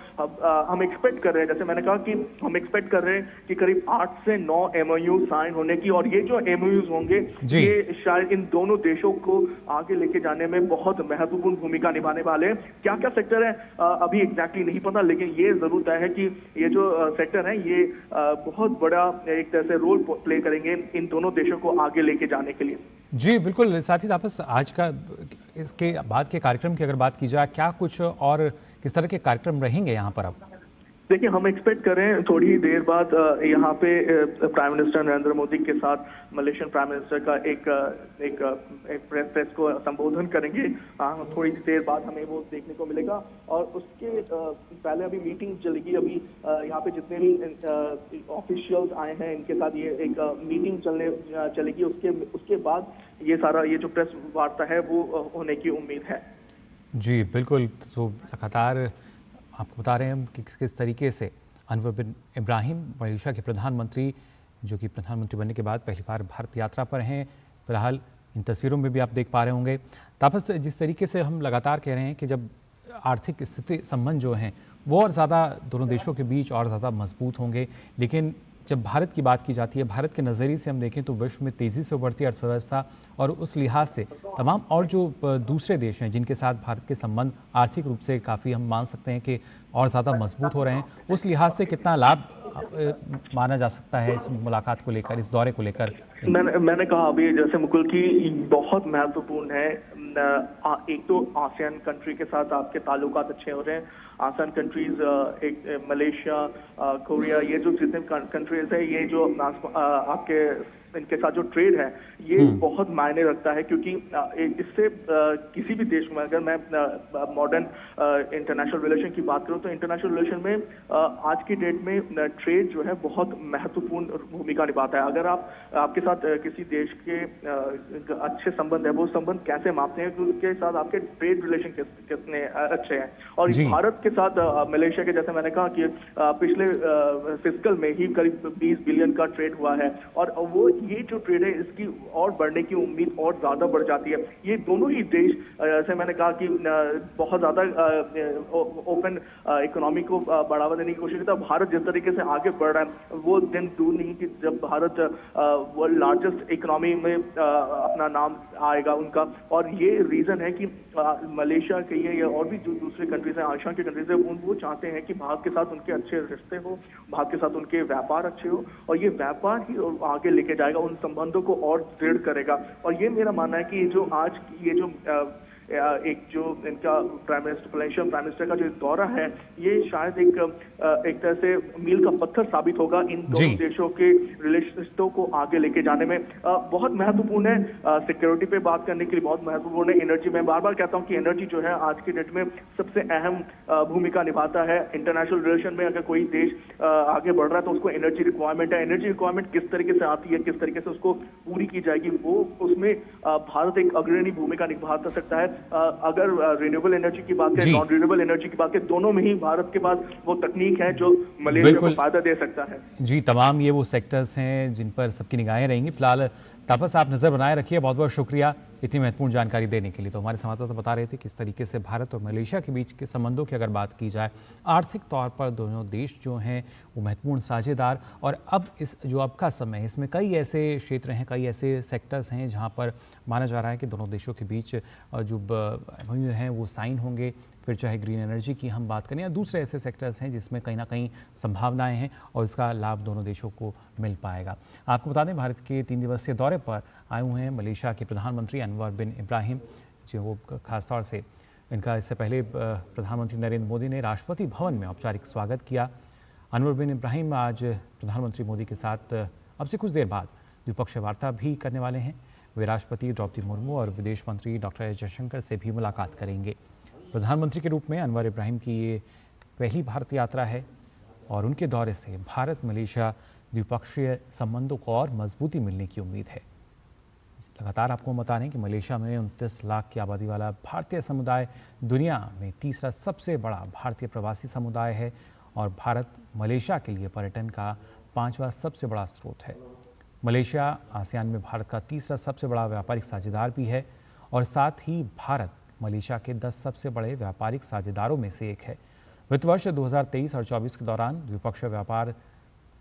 हम एक्सपेक्ट कर रहे हैं, जैसे मैंने कहा कि हम एक्सपेक्ट कर रहे हैं कि करीब 8 से 9 MOU साइन होने की, और ये जो MOUs होंगे ये शायद इन दोनों देशों को आगे लेके जाने में बहुत महत्वपूर्ण भूमिका निभाने वाले हैं। क्या क्या सेक्टर है अभी एग्जैक्टली नहीं पता, लेकिन ये जरूर तय है कि ये जो सेक्टर है ये बहुत बड़ा एक तरह से रोल प्ले करेंगे इन दोनों देशों को आगे लेके जाने के लिए। जी बिल्कुल। साथ ही तापस, आज का इसके बाद के कार्यक्रम की अगर बात की जाए, क्या कुछ और किस तरह के कार्यक्रम रहेंगे यहाँ पर अब? देखिए, हम एक्सपेक्ट कर रहे हैं थोड़ी ही देर बाद यहाँ पे प्राइम मिनिस्टर नरेंद्र मोदी के साथ मलेशियन प्राइम मिनिस्टर का एक प्रेस को संबोधन करेंगे। थोड़ी देर बाद हमें वो देखने को मिलेगा, और उसके पहले अभी मीटिंग चलेगी। अभी यहाँ पे जितने भी ऑफिशियल्स आए हैं इनके साथ ये एक मीटिंग चलेगी। उसके बाद ये जो प्रेस वार्ता है वो होने की उम्मीद है। जी बिल्कुल। तो लगातार आपको बता रहे हैं हम कि किस तरीके से अनवर बिन इब्राहिम मलेशिया के प्रधानमंत्री, जो कि प्रधानमंत्री बनने के बाद पहली बार भारत यात्रा पर हैं। फिलहाल इन तस्वीरों में भी आप देख पा रहे होंगे। तापस, जिस तरीके से हम लगातार कह रहे हैं कि जब आर्थिक स्थिति संबंध जो हैं वो और ज़्यादा दोनों देशों के बीच और ज़्यादा मजबूत होंगे, लेकिन जब भारत की बात की जाती है, भारत के नज़रिए से हम देखें तो विश्व में तेज़ी से उभरती अर्थव्यवस्था, और उस लिहाज से तमाम और जो दूसरे देश हैं जिनके साथ भारत के संबंध आर्थिक रूप से काफ़ी हम मान सकते हैं कि और ज़्यादा मजबूत हो रहे हैं, उस लिहाज से कितना लाभ माना जा सकता है इस मुलाकात को लेकर, इस दौरे को लेकर? मैंने कहा अभी जैसे मुकुल की बहुत महत्वपूर्ण है। एक तो आसियान कंट्री के साथ आपके ताल्लुकात अच्छे हो रहे हैं। आसियान कंट्रीज, एक मलेशिया, कोरिया, ये जो जितने कंट्रीज है, ये जो आपके इनके साथ जो ट्रेड है ये बहुत मायने रखता है, क्योंकि इससे किसी भी देश में, अगर मैं मॉडर्न इंटरनेशनल रिलेशन की बात करूं तो इंटरनेशनल रिलेशन में आज की डेट में ट्रेड जो है बहुत महत्वपूर्ण भूमिका निभाता है। अगर आपके साथ किसी देश के अच्छे संबंध है, वो संबंध कैसे मापते हैं, उसके साथ आपके ट्रेड रिलेशन कितने अच्छे हैं। और भारत के साथ मलेशिया के, जैसे मैंने कहा कि पिछले फिस्कल में ही करीब 20 बिलियन का ट्रेड हुआ है, और वो ये जो ट्रेड है इसकी और बढ़ने की उम्मीद और ज्यादा बढ़ जाती है। ये दोनों ही देश, जैसे मैंने कहा कि बहुत ज्यादा ओपन इकोनॉमी को बढ़ावा देने की कोशिश करता है। भारत जिस तरीके से आगे बढ़ रहा है वो दिन दूर नहीं कि जब भारत वर्ल्ड लार्जेस्ट इकोनॉमी में अपना नाम आएगा उनका। और ये रीजन है कि मलेशिया कहिए या और भी जो दूसरे कंट्रीज हैं, आसियान के कंट्रीज है, वो चाहते हैं कि भारत के साथ उनके अच्छे रिश्ते हो, भारत के साथ उनके व्यापार अच्छे हो, और ये व्यापार ही आगे लेके जाएगा, उन संबंधों को और दृढ़ करेगा। और ये मेरा मानना है कि जो आज ये जो एक जो इनका मलेशियन प्राइम मिनिस्टर का जो दौरा है, ये शायद एक तरह से मील का पत्थर साबित होगा इन दोनों देशों के रिलेशनों को आगे लेके जाने में। बहुत महत्वपूर्ण है, सिक्योरिटी पे बात करने के लिए बहुत महत्वपूर्ण है। एनर्जी, मैं बार बार कहता हूँ कि एनर्जी जो है आज के डेट में सबसे अहम भूमिका निभाता है। इंटरनेशनल रिलेशन में अगर कोई देश आगे बढ़ रहा है तो उसको एनर्जी रिक्वायरमेंट है। एनर्जी रिक्वायरमेंट किस तरीके से आती है, किस तरीके से उसको पूरी की जाएगी, वो उसमें भारत एक अग्रणी भूमिका निभा सकता है। अगर रिन्यूएबल एनर्जी की बात करें, नॉन रिन्यूएबल एनर्जी की बात करें, दोनों में ही भारत के पास वो तकनीक है जो मलेशिया को फायदा दे सकता है। जी, तमाम ये वो सेक्टर्स हैं जिन पर सबकी निगाहें रहेंगी। फिलहाल तापस, आप नज़र बनाए रखिए। बहुत बहुत शुक्रिया इतनी महत्वपूर्ण जानकारी देने के लिए। तो हमारे संवाददाता बता रहे थे किस तरीके से भारत और मलेशिया के बीच के संबंधों की अगर बात की जाए, आर्थिक तौर पर दोनों देश जो हैं वो महत्वपूर्ण साझेदार, और अब इस जो अब का समय है इसमें कई ऐसे क्षेत्र हैं, कई ऐसे सेक्टर्स हैं जहाँ पर माना जा रहा है कि दोनों देशों के बीच जो MOU हैं वो साइन होंगे। फिर चाहे ग्रीन एनर्जी की हम बात करें या दूसरे ऐसे सेक्टर्स हैं जिसमें कहीं ना कहीं संभावनाएं हैं और इसका लाभ दोनों देशों को मिल पाएगा। आपको बता दें, भारत के 3 दिवसीय दौरे पर आए हुए हैं मलेशिया के प्रधानमंत्री अनवर बिन इब्राहिम, जो वो खासतौर से इनका इससे पहले प्रधानमंत्री नरेंद्र मोदी ने राष्ट्रपति भवन में औपचारिक स्वागत किया। अनवर बिन इब्राहिम आज प्रधानमंत्री मोदी के साथ अब से कुछ देर बाद द्विपक्षीय वार्ता भी करने वाले हैं। वे राष्ट्रपति द्रौपदी मुर्मू और विदेश मंत्री डॉक्टर एस जयशंकर से भी मुलाकात करेंगे। प्रधानमंत्री के रूप में अनवर इब्राहिम की ये पहली भारत यात्रा है और उनके दौरे से भारत मलेशिया द्विपक्षीय संबंधों को और मजबूती मिलने की उम्मीद है। लगातार आपको बता रहे हैं कि मलेशिया में 29 लाख की आबादी वाला भारतीय समुदाय दुनिया में तीसरा सबसे बड़ा भारतीय प्रवासी समुदाय है और भारत मलेशिया के लिए पर्यटन का 5वां सबसे बड़ा स्रोत है। मलेशिया आसियान में भारत का तीसरा सबसे बड़ा व्यापारिक साझेदार भी है और साथ ही भारत मलेशिया के 10 सबसे बड़े व्यापारिक साझेदारों में से एक है। वित्त वर्ष 2023 और 24 के दौरान द्विपक्षीय व्यापार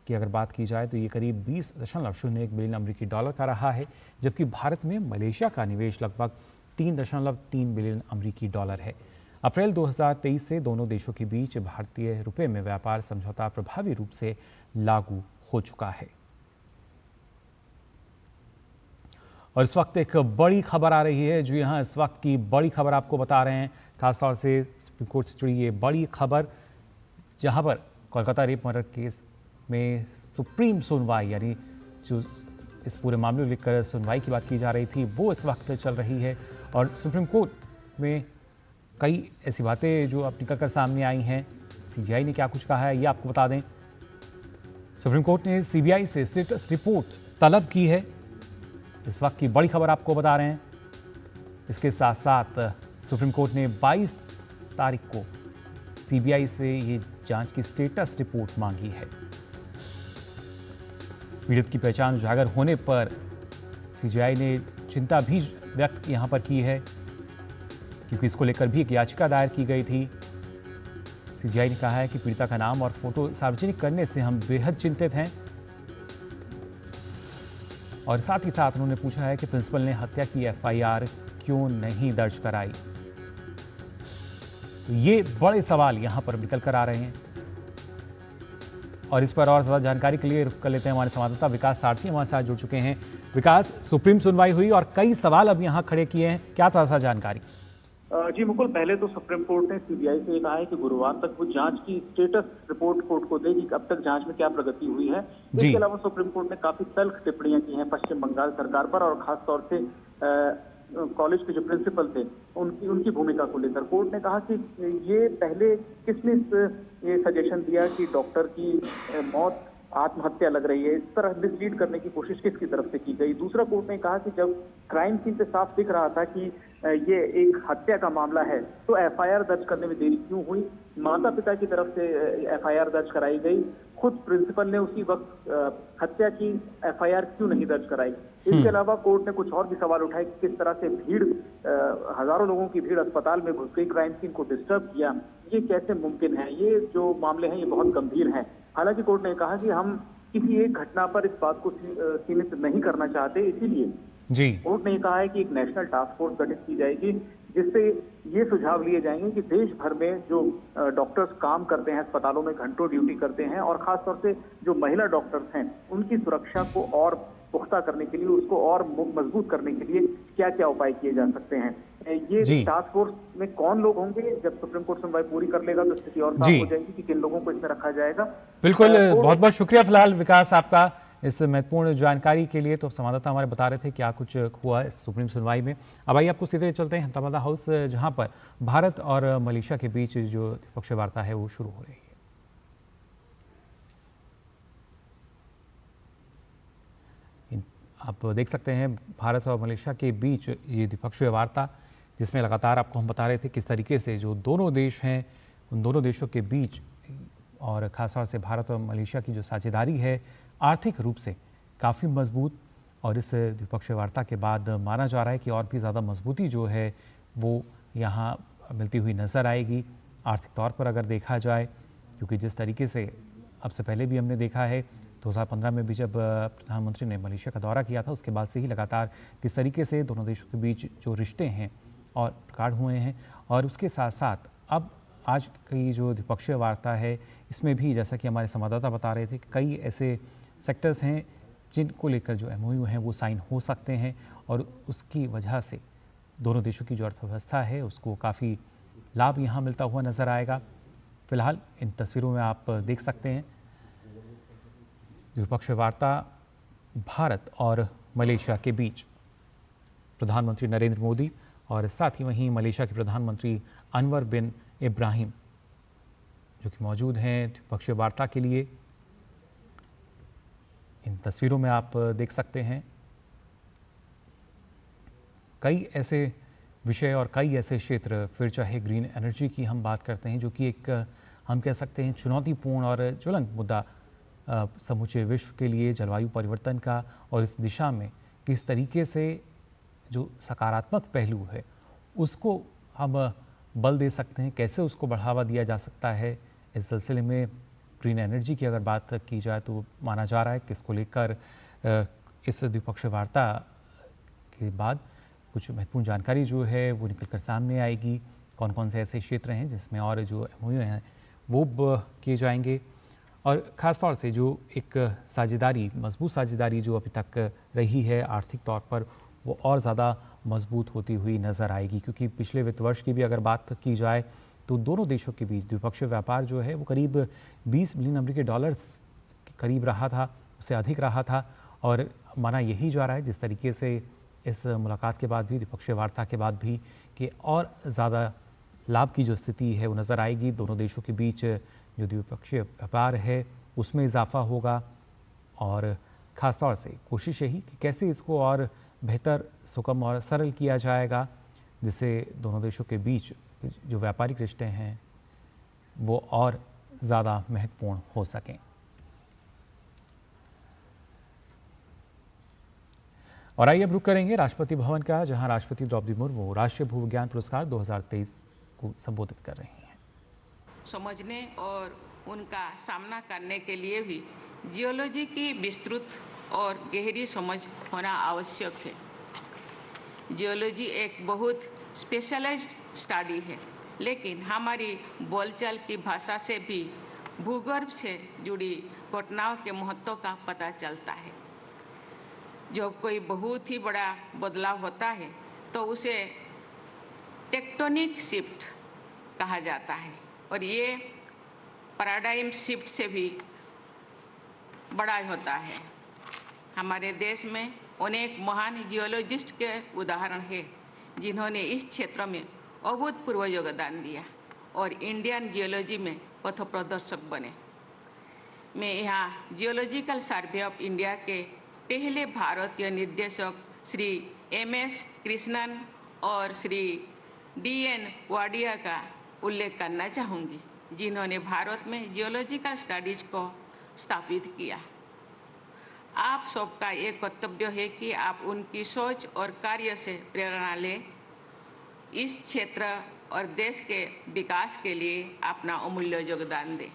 की अगर बात की जाए तो ये करीब 20.01 बिलियन अमेरिकी डॉलर का रहा है, जबकि भारत में मलेशिया का निवेश लगभग 3.3 बिलियन अमेरिकी डॉलर है। अप्रैल 2023 से दोनों देशों के बीच भारतीय रुपये में व्यापार समझौता प्रभावी रूप से लागू हो चुका है। और इस वक्त एक बड़ी खबर आ रही है। जी हाँ, इस वक्त की बड़ी खबर आपको बता रहे हैं, खासतौर से सुप्रीम कोर्ट से जुड़ी ये बड़ी खबर, जहां पर कोलकाता रेप मर्डर केस में सुप्रीम सुनवाई, यानी जो इस पूरे मामले को लेकर सुनवाई की बात की जा रही थी, वो इस वक्त चल रही है। और सुप्रीम कोर्ट में कई ऐसी बातें जो अब निकल कर सामने आई हैं। CBI ने क्या कुछ कहा है ये आपको बता दें। सुप्रीम कोर्ट ने CBI से स्टेटस रिपोर्ट तलब की है। इस वक्त की बड़ी खबर आपको बता रहे हैं। इसके साथ साथ सुप्रीम कोर्ट ने 22 तारीख को CBI से ये जांच की स्टेटस रिपोर्ट मांगी है। पीड़ित की पहचान उजागर होने पर CBI ने चिंता भी व्यक्त यहां पर की है, क्योंकि इसको लेकर भी एक याचिका दायर की गई थी। CBI ने कहा है कि पीड़िता का नाम और फोटो सार्वजनिक करने से हम बेहद चिंतित हैं, और साथ ही साथ उन्होंने पूछा है कि प्रिंसिपल ने हत्या की FIR क्यों नहीं दर्ज कराई। तो ये बड़े सवाल यहां पर निकल कर आ रहे हैं और इस पर और ज़्यादा जानकारी के लिए रुक कर लेते हैं हमारे संवाददाता विकास सारथी हमारे साथ जुड़ चुके हैं। विकास, सुप्रीम सुनवाई हुई और कई सवाल अब यहाँ खड़े किए हैं, क्या ताज़ा जानकारी? जी मुकुल, पहले तो सुप्रीम कोर्ट ने CBI से कहा है कि गुरुवार तक वो जांच की स्टेटस रिपोर्ट कोर्ट को देगी, अब तक जांच में क्या प्रगति हुई है। इसके अलावा सुप्रीम कोर्ट ने काफी तल्ख टिप्पणियां की हैं पश्चिम बंगाल सरकार पर और खास तौर से कॉलेज के जो प्रिंसिपल थे उनकी भूमिका को लेकर। कोर्ट ने कहा कि ये पहले किसने ये सजेशन दिया कि डॉक्टर की मौत आत्महत्या लग रही है, इस तरह मिसलीड करने की कोशिश किसकी तरफ से की गई। दूसरा, कोर्ट ने कहा कि जब क्राइम सीन पे साफ दिख रहा था कि ये एक हत्या का मामला है तो FIR दर्ज करने में देरी क्यों हुई। माता पिता की तरफ से FIR दर्ज कराई गई, खुद प्रिंसिपल ने उसी वक्त हत्या की FIR क्यों नहीं दर्ज कराई। इसके अलावा कोर्ट ने कुछ और भी सवाल उठाए कि किस तरह से भीड़, हजारों लोगों की भीड़ अस्पताल में घुस गई, क्राइम सीन को डिस्टर्ब किया, ये कैसे मुमकिन है। ये जो मामले हैं ये बहुत गंभीर हैं। हालांकि कोर्ट ने कहा कि हम किसी एक घटना पर इस बात को सीमित नहीं करना चाहते, इसीलिए कोर्ट ने कहा है कि एक नेशनल टास्क फोर्स गठित की जाएगी जिससे ये सुझाव लिए जाएंगे कि देश भर में जो डॉक्टर्स काम करते हैं, अस्पतालों में घंटों ड्यूटी करते हैं और खासतौर से जो महिला डॉक्टर्स हैं उनकी सुरक्षा को और पुख्ता करने के लिए, उसको और मजबूत करने के लिए क्या क्या उपाय किए जा सकते हैं। ये टास्क फोर्स में कौन लोग होंगे, जब सुप्रीम कोर्ट सुनवाई पूरी कर लेगा तो स्थिति और साफ हो जाएगी कि किन लोगों को इसमें रखा जाएगा। बिल्कुल, बहुत बहुत शुक्रिया फिलहाल विकास आपका इस महत्वपूर्ण जानकारी के लिए। तो संवाददाता हमारे बता रहे थे क्या कुछ हुआ इस सुप्रीम सुनवाई में। अब आइए आपको सीधे चलते हैं हैदराबाद हाउस, जहां पर भारत और मलेशिया के बीच जो द्विपक्षीय वार्ता है वो शुरू हो रही है। आप देख सकते हैं भारत और मलेशिया के बीच ये द्विपक्षीय वार्ता, जिसमें लगातार आपको हम बता रहे थे किस तरीके से जो दोनों देश हैं उन दोनों देशों के बीच और खासतौर से भारत और मलेशिया की जो साझेदारी है आर्थिक रूप से काफ़ी मजबूत, और इस द्विपक्षीय वार्ता के बाद माना जा रहा है कि और भी ज़्यादा मजबूती जो है वो यहाँ मिलती हुई नज़र आएगी आर्थिक तौर पर अगर देखा जाए, क्योंकि जिस तरीके से अब से पहले भी हमने देखा है 2015 में भी जब प्रधानमंत्री ने मलेशिया का दौरा किया था, उसके बाद से ही लगातार किस तरीके से दोनों देशों के बीच जो रिश्ते हैं और प्रगाढ़ हुए हैं। और उसके साथ साथ अब आज की जो द्विपक्षीय वार्ता है इसमें भी जैसा कि हमारे संवाददाता बता रहे थे कि कई ऐसे सेक्टर्स हैं जिनको लेकर जो MOU हैं वो साइन हो सकते हैं, और उसकी वजह से दोनों देशों की जो अर्थव्यवस्था है उसको काफ़ी लाभ यहाँ मिलता हुआ नज़र आएगा। फिलहाल इन तस्वीरों में आप देख सकते हैं द्विपक्षीय वार्ता भारत और मलेशिया के बीच प्रधानमंत्री नरेंद्र मोदी और साथ ही वहीं मलेशिया के प्रधानमंत्री अनवर बिन इब्राहिम जो कि मौजूद हैं द्विपक्षीय वार्ता के लिए। इन तस्वीरों में आप देख सकते हैं कई ऐसे विषय और कई ऐसे क्षेत्र, फिर चाहे ग्रीन एनर्जी की हम बात करते हैं जो कि एक हम कह सकते हैं चुनौतीपूर्ण और ज्वलंत मुद्दा समूचे विश्व के लिए, जलवायु परिवर्तन का, और इस दिशा में किस तरीके से जो सकारात्मक पहलू है उसको हम बल दे सकते हैं, कैसे उसको बढ़ावा दिया जा सकता है। इस सिलसिले में ग्रीन एनर्जी की अगर बात की जाए तो माना जा रहा है कि इसको लेकर इस द्विपक्षीय वार्ता के बाद कुछ महत्वपूर्ण जानकारी जो है वो निकल कर सामने आएगी। कौन कौन से ऐसे क्षेत्र हैं जिसमें और जो MOU हैं वो किए जाएंगे, और ख़ास तौर से जो एक साझेदारी, मजबूत साझेदारी जो अभी तक रही है आर्थिक तौर पर, वो और ज़्यादा मजबूत होती हुई नज़र आएगी। क्योंकि पिछले वित्त वर्ष की भी अगर बात की जाए तो दोनों देशों के बीच द्विपक्षीय व्यापार जो है वो करीब 20 बिलियन अमेरिकी डॉलर्स के करीब रहा था, उससे अधिक रहा था, और माना यही जा रहा है जिस तरीके से इस मुलाकात के बाद भी, द्विपक्षीय वार्ता के बाद भी, कि और ज़्यादा लाभ की जो स्थिति है वो नज़र आएगी। दोनों देशों के बीच जो द्विपक्षीय व्यापार है उसमें इजाफा होगा, और ख़ास तौर से कोशिश यही कि कैसे इसको और बेहतर, सुगम और सरल किया जाएगा, जिससे दोनों देशों के बीच जो व्यापारिक रिश्ते हैं वो और ज़्यादा महत्वपूर्ण हो सकें। और आइए अब रुक करेंगे राष्ट्रपति भवन का, जहां राष्ट्रपति द्रौपदी मुर्मू राष्ट्रीय भूविज्ञान पुरस्कार 2023 को संबोधित कर रही हैं। समझने और उनका सामना करने के लिए भी जियोलॉजी की विस्तृत और गहरी समझ होना आवश्यक है। जियोलॉजी एक बहुत स्पेशलाइज्ड स्टडी है, लेकिन हमारी बोलचाल की भाषा से भी भूगर्भ से जुड़ी घटनाओं के महत्व का पता चलता है। जब कोई बहुत ही बड़ा बदलाव होता है तो उसे टेक्टोनिक शिफ्ट कहा जाता है, और ये पैराडाइम शिफ्ट से भी बड़ा होता है। हमारे देश में अनेक महान जियोलॉजिस्ट के उदाहरण हैं जिन्होंने इस क्षेत्र में अभूतपूर्व योगदान दिया और इंडियन जियोलॉजी में पथप्रदर्शक बने। मैं यहाँ जियोलॉजिकल सर्वे ऑफ इंडिया के पहले भारतीय निर्देशक श्री MS कृष्णन और श्री DN वाडिया का उल्लेख करना चाहूँगी, जिन्होंने भारत में जियोलॉजिकल स्टडीज़ को स्थापित किया। आप सबका ये कर्तव्य है कि आप उनकी सोच और कार्य से प्रेरणा लें, इस क्षेत्र और देश के विकास के लिए अपना अमूल्य योगदान दें।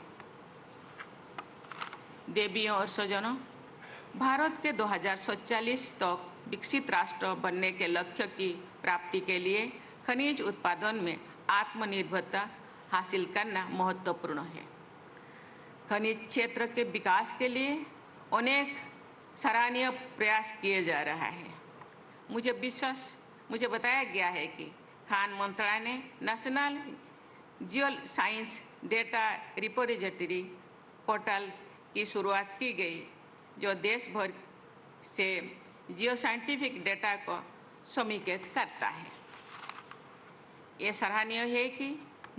देवियों और स्वजनों, भारत के 2047 तक विकसित राष्ट्र बनने के लक्ष्य की प्राप्ति के लिए खनिज उत्पादन में आत्मनिर्भरता हासिल करना महत्वपूर्ण है। खनिज क्षेत्र के विकास के लिए अनेक सराहनीय प्रयास किए जा रहा है। मुझे बताया गया है कि खान मंत्रालय ने national geo science data repository portal की शुरुआत की गई, जो देश भर से जियो साइंटिफिक डेटा को समेकित करता है। ये सराहनीय है कि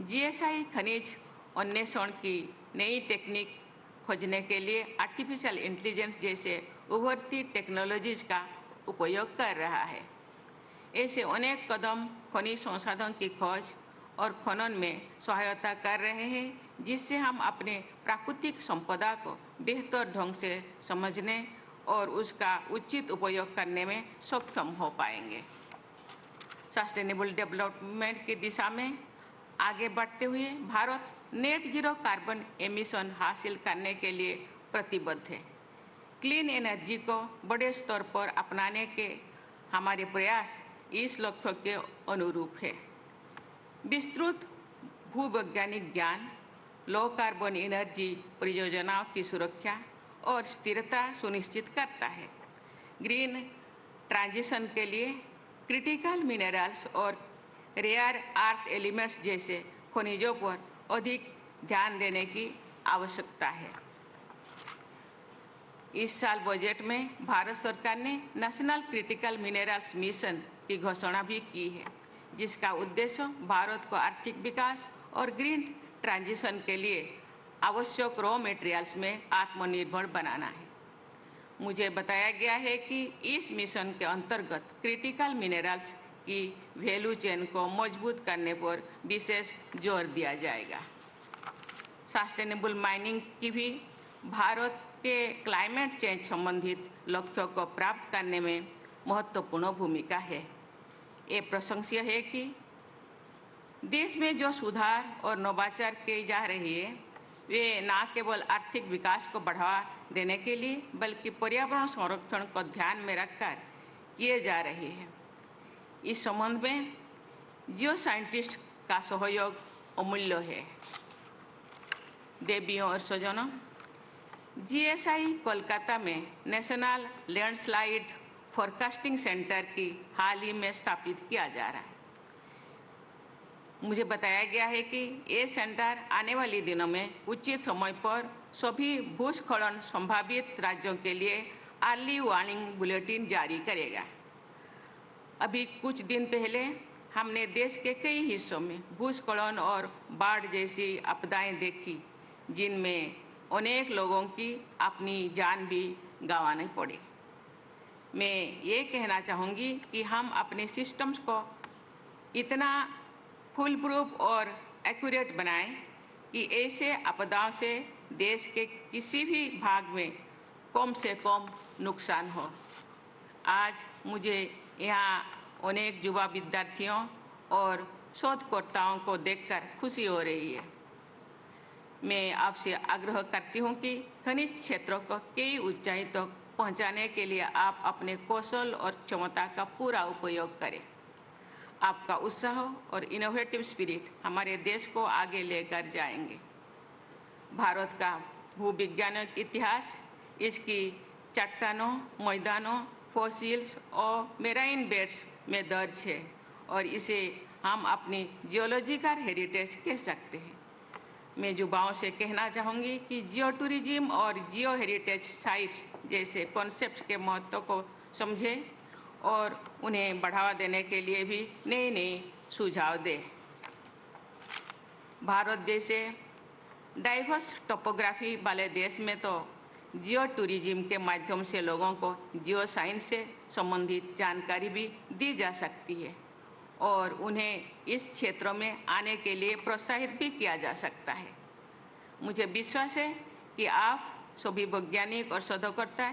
जीएसआई खनिज अन्वेषण की नई टेक्निक खोजने के लिए आर्टिफिशियल इंटेलिजेंस जैसे उभरती टेक्नोलॉजीज का उपयोग कर रहा है। ऐसे अनेक कदम खनिज संसाधन की खोज और खनन में सहायता कर रहे हैं, जिससे हम अपने प्राकृतिक संपदा को बेहतर ढंग से समझने और उसका उचित उपयोग करने में सक्षम हो पाएंगे। सस्टेनेबल डेवलपमेंट की दिशा में आगे बढ़ते हुए Bharat net zero carbon emission हासिल करने के लिए प्रतिबद्ध है। क्लीन एनर्जी को बड़े स्तर पर अपनाने के हमारे प्रयास इस लक्ष्य के अनुरूप है। विस्तृत भूवैज्ञानिक ज्ञान लो कार्बन एनर्जी परियोजनाओं की सुरक्षा और स्थिरता सुनिश्चित करता है। ग्रीन ट्रांजिशन के लिए क्रिटिकल मिनरल्स और रेयर अर्थ एलिमेंट्स जैसे खनिजों पर अधिक ध्यान देने की आवश्यकता है। इस साल बजट में भारत सरकार ने नेशनल क्रिटिकल मिनरल्स मिशन की घोषणा भी की है, जिसका उद्देश्य भारत को आर्थिक विकास और ग्रीन ट्रांजिशन के लिए आवश्यक रॉ मटेरियल्स में आत्मनिर्भर बनाना है। मुझे बताया गया है कि इस मिशन के अंतर्गत क्रिटिकल मिनरल्स की वैल्यू चेन को मजबूत करने पर विशेष जोर दिया जाएगा। सस्टेनेबल माइनिंग की भी भारत के क्लाइमेट चेंज संबंधित लक्ष्यों को प्राप्त करने में महत्वपूर्ण भूमिका है। ये प्रशंसनीय है कि देश में जो सुधार और नवाचार किए जा रहे हैं, वे न केवल आर्थिक विकास को बढ़ावा देने के लिए बल्कि पर्यावरण संरक्षण को ध्यान में रखकर किए जा रहे हैं। इस संबंध में जियो साइंटिस्ट का सहयोग अमूल्य है। देवियों और स्वजनों, जीएसआई कोलकाता में नेशनल लैंडस्लाइड फोरकास्टिंग सेंटर की हाल ही में स्थापित किया जा रहा है। मुझे बताया गया है कि ये सेंटर आने वाले दिनों में उचित समय पर सभी भूस्खलन संभावित राज्यों के लिए अर्ली वार्निंग बुलेटिन जारी करेगा। अभी कुछ दिन पहले हमने देश के कई हिस्सों में भूस्खलन और बाढ़ जैसी आपदाएं देखी, जिनमें अनेक लोगों की अपनी जान भी गंवानी पड़ी। मैं ये कहना चाहूँगी कि हम अपने सिस्टम्स को इतना फुल प्रूफ और एक्यूरेट बनाएं कि ऐसे आपदाओं से देश के किसी भी भाग में कम से कम नुकसान हो। आज मुझे यहाँ अनेक युवा विद्यार्थियों और शोधकर्ताओं को देखकर खुशी हो रही है। मैं आपसे आग्रह करती हूँ कि खनिज क्षेत्रों को कई ऊंचाई तक पहुँचाने के लिए आप अपने कौशल और क्षमता का पूरा उपयोग करें। आपका उत्साह और इनोवेटिव स्पिरिट हमारे देश को आगे लेकर जाएंगे। भारत का भूविज्ञानिक इतिहास इसकी चट्टानों, मैदानों, फॉसिल्स और मेराइन बेड्स में दर्ज है और इसे हम अपनी जियोलॉजिकल हेरिटेज कह सकते हैं। मैं युवाओं से कहना चाहूँगी कि जियो टूरिज्म और जियो हेरिटेज साइट्स जैसे कॉन्सेप्ट के महत्व को समझें और उन्हें बढ़ावा देने के लिए भी नए नए सुझाव दें। भारत जैसे डाइवर्स टोपोग्राफी वाले देश में तो जियो टूरिज्म के माध्यम से लोगों को जियो साइंस से संबंधित जानकारी भी दी जा सकती है और उन्हें इस क्षेत्रों में आने के लिए प्रोत्साहित भी किया जा सकता है। मुझे विश्वास है कि आप सभी वैज्ञानिक और शोधकर्ता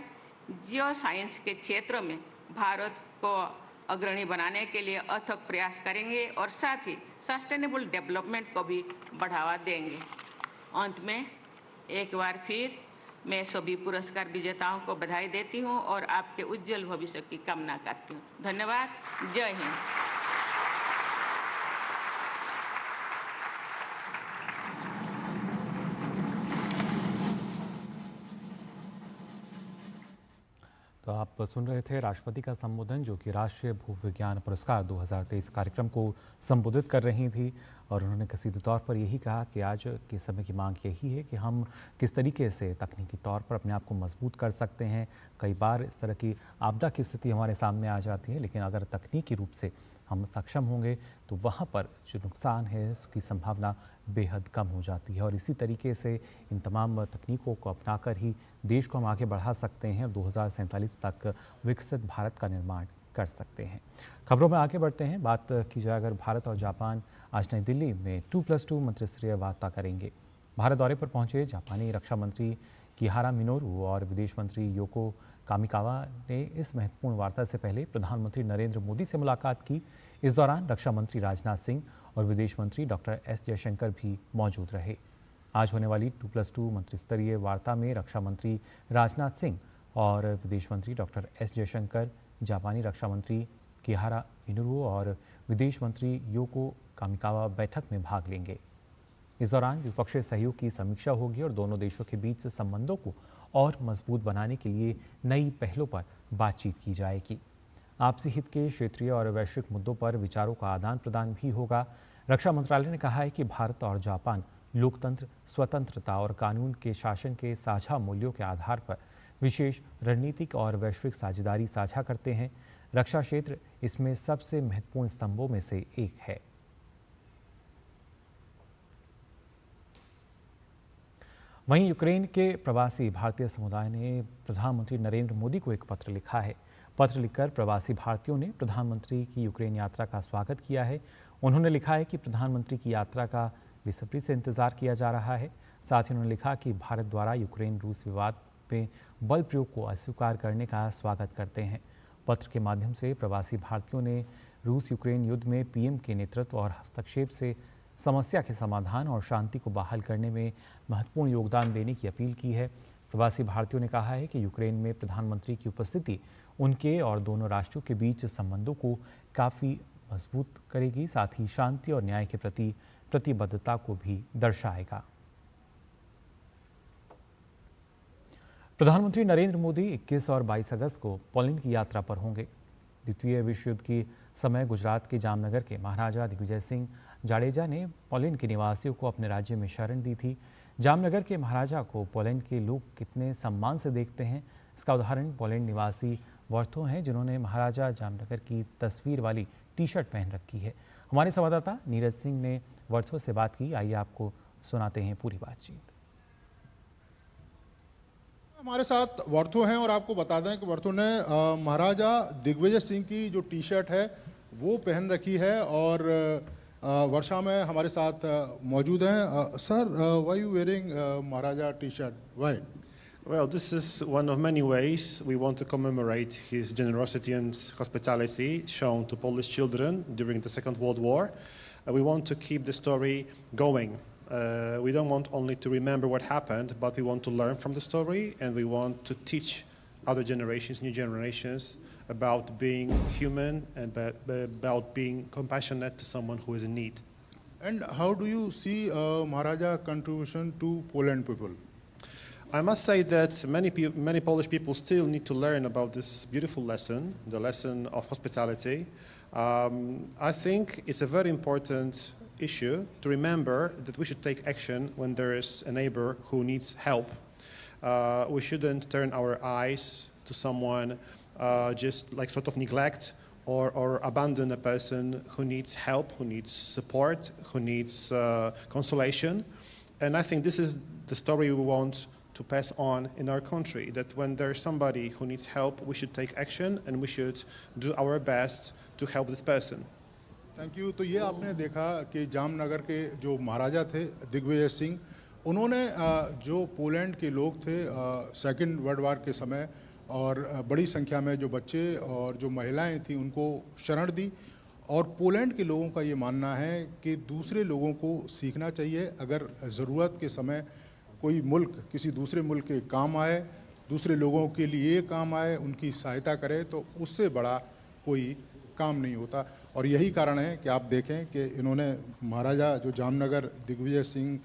जियो साइंस के क्षेत्र में भारत को अग्रणी बनाने के लिए अथक प्रयास करेंगे और साथ ही सस्टेनेबल डेवलपमेंट को भी बढ़ावा देंगे। अंत में एक बार फिर मैं सभी पुरस्कार विजेताओं को बधाई देती हूं और आपके उज्जवल भविष्य की कामना करती हूं। धन्यवाद। जय हिंद। तो आप सुन रहे थे राष्ट्रपति का संबोधन, जो कि राष्ट्रीय भूविज्ञान पुरस्कार 2023 कार्यक्रम को संबोधित कर रही थी। और उन्होंने कसीदे तौर पर यही कहा कि आज के समय की मांग यही है कि हम किस तरीके से तकनीकी तौर पर अपने आप को मजबूत कर सकते हैं। कई बार इस तरह की आपदा की स्थिति हमारे सामने आ जाती है, लेकिन अगर तकनीकी रूप से हम सक्षम होंगे तो वहाँ पर जो नुकसान है उसकी संभावना बेहद कम हो जाती है। और इसी तरीके से इन तमाम तकनीकों को अपनाकर ही देश को हम आगे बढ़ा सकते हैं और 2047 तक विकसित भारत का निर्माण कर सकते हैं। खबरों में आगे बढ़ते हैं। बात की जाए अगर भारत और जापान आज नई दिल्ली में 2+2 मंत्रिस्तरीय वार्ता करेंगे। भारत दौरे पर पहुंचे जापानी रक्षा मंत्री किहारा मिनोरू और विदेश मंत्री योको कामिकावा ने इस महत्वपूर्ण वार्ता से पहले प्रधानमंत्री नरेंद्र मोदी से मुलाकात की। इस दौरान रक्षा मंत्री राजनाथ सिंह और विदेश मंत्री डॉक्टर एस जयशंकर भी मौजूद रहे। आज होने वाली 2+2 मंत्रिस्तरीय वार्ता में रक्षा मंत्री राजनाथ सिंह और विदेश मंत्री डॉक्टर एस जयशंकर, जापानी रक्षा मंत्री किहारा मिनोरू और विदेश मंत्री योको कामिकावा बैठक में भाग लेंगे। इस दौरान द्विपक्षीय सहयोग की समीक्षा होगी और दोनों देशों के बीच संबंधों को और मजबूत बनाने के लिए नई पहलों पर बातचीत की जाएगी। आपसी हित के क्षेत्रीय और वैश्विक मुद्दों पर विचारों का आदान प्रदान भी होगा। रक्षा मंत्रालय ने कहा है कि भारत और जापान लोकतंत्र, स्वतंत्रता और कानून के शासन के साझा मूल्यों के आधार पर विशेष रणनीतिक और वैश्विक साझेदारी साझा करते हैं। रक्षा क्षेत्र इसमें सबसे महत्वपूर्ण स्तंभों में से एक है। वहीं यूक्रेन के प्रवासी भारतीय समुदाय ने प्रधानमंत्री नरेंद्र मोदी को एक पत्र लिखा है। पत्र लिखकर प्रवासी भारतीयों ने प्रधानमंत्री की यूक्रेन यात्रा का स्वागत किया है। उन्होंने लिखा है कि प्रधानमंत्री की यात्रा का बेसब्री से इंतजार किया जा रहा है। साथ ही उन्होंने लिखा कि भारत द्वारा यूक्रेन रूस विवाद में बल प्रयोग को अस्वीकार करने का स्वागत करते हैं। पत्र के माध्यम से प्रवासी भारतीयों ने रूस यूक्रेन युद्ध में पीएम के नेतृत्व और हस्तक्षेप से समस्या के समाधान और शांति को बहाल करने में महत्वपूर्ण योगदान देने की अपील की है। प्रवासी भारतीयों ने कहा है कि यूक्रेन में प्रधानमंत्री की उपस्थिति उनके और दोनों राष्ट्रों के बीच संबंधों को काफ़ी मजबूत करेगी, साथ ही शांति और न्याय के प्रति प्रतिबद्धता को भी दर्शाएगा। प्रधानमंत्री नरेंद्र मोदी 21 और 22 अगस्त को पोलैंड की यात्रा पर होंगे। द्वितीय विश्व युद्ध के समय गुजरात के जामनगर के महाराजा दिग्विजय सिंह जाडेजा ने पोलैंड के निवासियों को अपने राज्य में शरण दी थी। जामनगर के महाराजा को पोलैंड के लोग कितने सम्मान से देखते हैं, इसका उदाहरण पोलैंड निवासी वर्थो हैं, जिन्होंने महाराजा जामनगर की तस्वीर वाली टी-शर्ट पहन रखी है। हमारे संवाददाता नीरज सिंह ने वर्थो से बात की। आइए आपको सुनाते हैं पूरी बातचीत। हमारे साथ वर्थो हैं और आपको बता दें कि वर्थो ने महाराजा दिग्विजय सिंह की जो टी शर्ट है वो पहन रखी है और वर्षा में हमारे साथ मौजूद हैं। Sir, why you wearing Maharaja T shirt, why? Well, this is one of many ways we want to commemorate his generosity and hospitality shown to Polish children during the Second World War. We want to keep the story going. We don't want only to remember what happened, but we want to learn from the story, and we want to teach other generations, new generations, about being human and about being compassionate to someone who is in need. And how do you see Maharaja contribution to Poland people? I must say that many Polish people still need to learn about this beautiful lesson, the lesson of hospitality. I think it's a very important issue to remember that we should take action when there is a neighbor who needs help. We shouldn't turn our eyes to someone just like sort of neglect or abandon a person who needs help, who needs support, who needs consolation. And I think this is the story we want to pass on in our country, that when there's somebody who needs help, we should take action and we should do our best to help this person. Thank you. तो ये आपने देखा कि जामनगर के जो महाराजा थे दिग्विजय सिंह, उन्होंने जो पोलैंड के लोग थे सेकेंड वर्ल्ड वार के समय और बड़ी संख्या में जो बच्चे और जो महिलाएं थी उनको शरण दी। और पोलैंड के लोगों का ये मानना है कि दूसरे लोगों को सीखना चाहिए, अगर ज़रूरत के समय कोई मुल्क किसी दूसरे मुल्क के काम आए, दूसरे लोगों के लिए काम आए, उनकी सहायता करे, तो उससे बड़ा कोई काम नहीं होता। और यही कारण है कि आप देखें कि इन्होंने महाराजा जो जामनगर दिग्विजय सिंह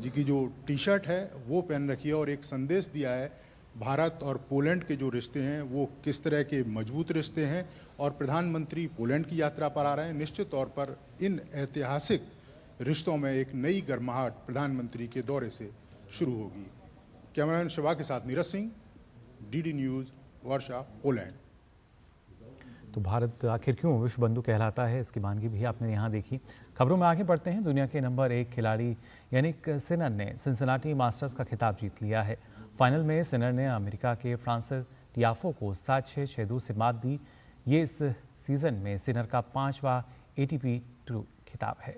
जी की जो टी शर्ट है वो पहन रखी है और एक संदेश दिया है भारत और पोलैंड के जो रिश्ते हैं वो किस तरह के मजबूत रिश्ते हैं, और प्रधानमंत्री पोलैंड की यात्रा पर आ रहे हैं। निश्चित तौर पर इन ऐतिहासिक रिश्तों में एक नई गर्माहट प्रधानमंत्री के दौरे से शुरू होगी। कैमरामैन शिवा के साथ नीरज सिंह, डीडी न्यूज़, वर्षा, पोलैंड। तो भारत आखिर क्यों विश्व बंधु कहलाता है, इसकी मानगी भी आपने यहाँ देखी। खबरों में आगे बढ़ते हैं। दुनिया के नंबर 1 खिलाड़ी यानिक सिनर ने सिंसिनाटी मास्टर्स का खिताब जीत लिया है। फाइनल में सिनर ने अमेरिका के फ्रांसिस टियाफो को 7-6, 6-2 से मात दी। ये इस सीजन में सिनर का 5वां ATP टूर खिताब है।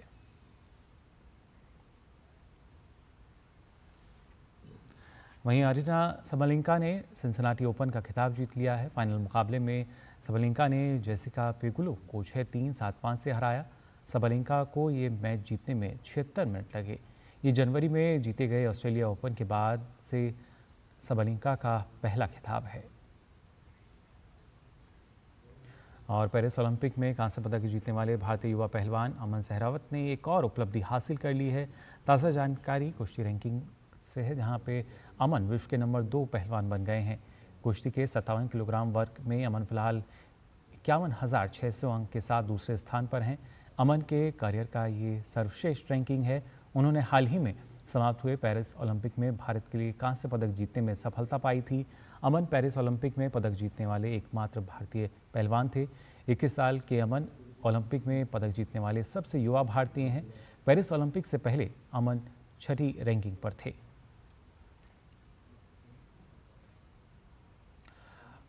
वहीं अरीना सबलेंका ने सिंसिनाटी ओपन का खिताब जीत लिया है। फाइनल मुकाबले में सबलेंका ने जेसिका पेगुलो को 6-3, 7-5 से हराया। सबलेंका को ये मैच जीतने में 76 मिनट लगे। ये जनवरी में जीते गए ऑस्ट्रेलिया ओपन के बाद से सबलेंका का पहला खिताब है। और पेरिस ओलंपिक में कांस्य पदक जीतने वाले भारतीय युवा पहलवान अमन सहरावत ने एक और उपलब्धि हासिल कर ली है। ताज़ा जानकारी कुश्ती रैंकिंग से है, जहां पे अमन विश्व के नंबर 2 पहलवान बन गए हैं। कुश्ती के 57 किलोग्राम वर्ग में अमन फिलहाल 51,600 अंक के साथ दूसरे स्थान पर हैं। अमन के करियर का ये सर्वश्रेष्ठ रैंकिंग है। उन्होंने हाल ही में समाप्त हुए पेरिस ओलंपिक में भारत के लिए कांस्य पदक जीतने में सफलता पाई थी। अमन पेरिस ओलंपिक में पदक जीतने वाले एकमात्र भारतीय पहलवान थे। 21 साल के अमन ओलंपिक में पदक जीतने वाले सबसे युवा भारतीय हैं। पेरिस ओलंपिक से पहले अमन 6ठी रैंकिंग पर थे।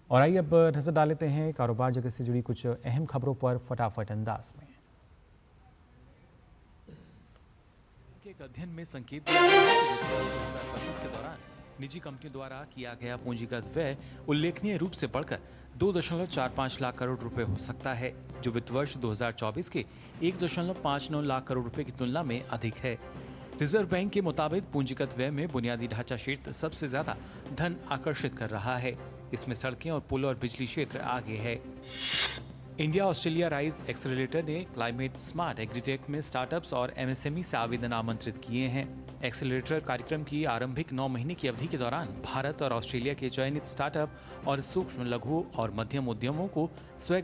और आइए अब नजर डाल लेते हैं कारोबार जगत से जुड़ी कुछ अहम खबरों पर फटाफट अंदाज में। एक अध्ययन में संकेत दिया गया है कि 2025 के दौरान निजी कंपनियों द्वारा किया गया पूंजीगत व्यय उल्लेखनीय रूप से बढ़कर 2.45 लाख करोड़ रुपए हो सकता है, जो वित्त वर्ष 2024 के 1.59 लाख करोड़ रुपए की तुलना में अधिक है। रिजर्व बैंक के मुताबिक पूंजीगत व्यय में बुनियादी ढांचा क्षेत्र सबसे ज्यादा धन आकर्षित कर रहा है। इसमें सड़कें और पुल और बिजली क्षेत्र आगे है। इंडिया ऑस्ट्रेलिया राइज एक्सेलरेटर ने क्लाइमेट स्मार्ट एग्रीटेक में स्टार्टअप्स और MSME से आवेदन आमंत्रित किए हैं। एक्सेलरेटर कार्यक्रम की आरंभिक 9 महीने की अवधि के दौरान भारत और ऑस्ट्रेलिया के चयनित स्टार्टअप और सूक्ष्म, लघु और मध्यम उद्यमों को स्वयं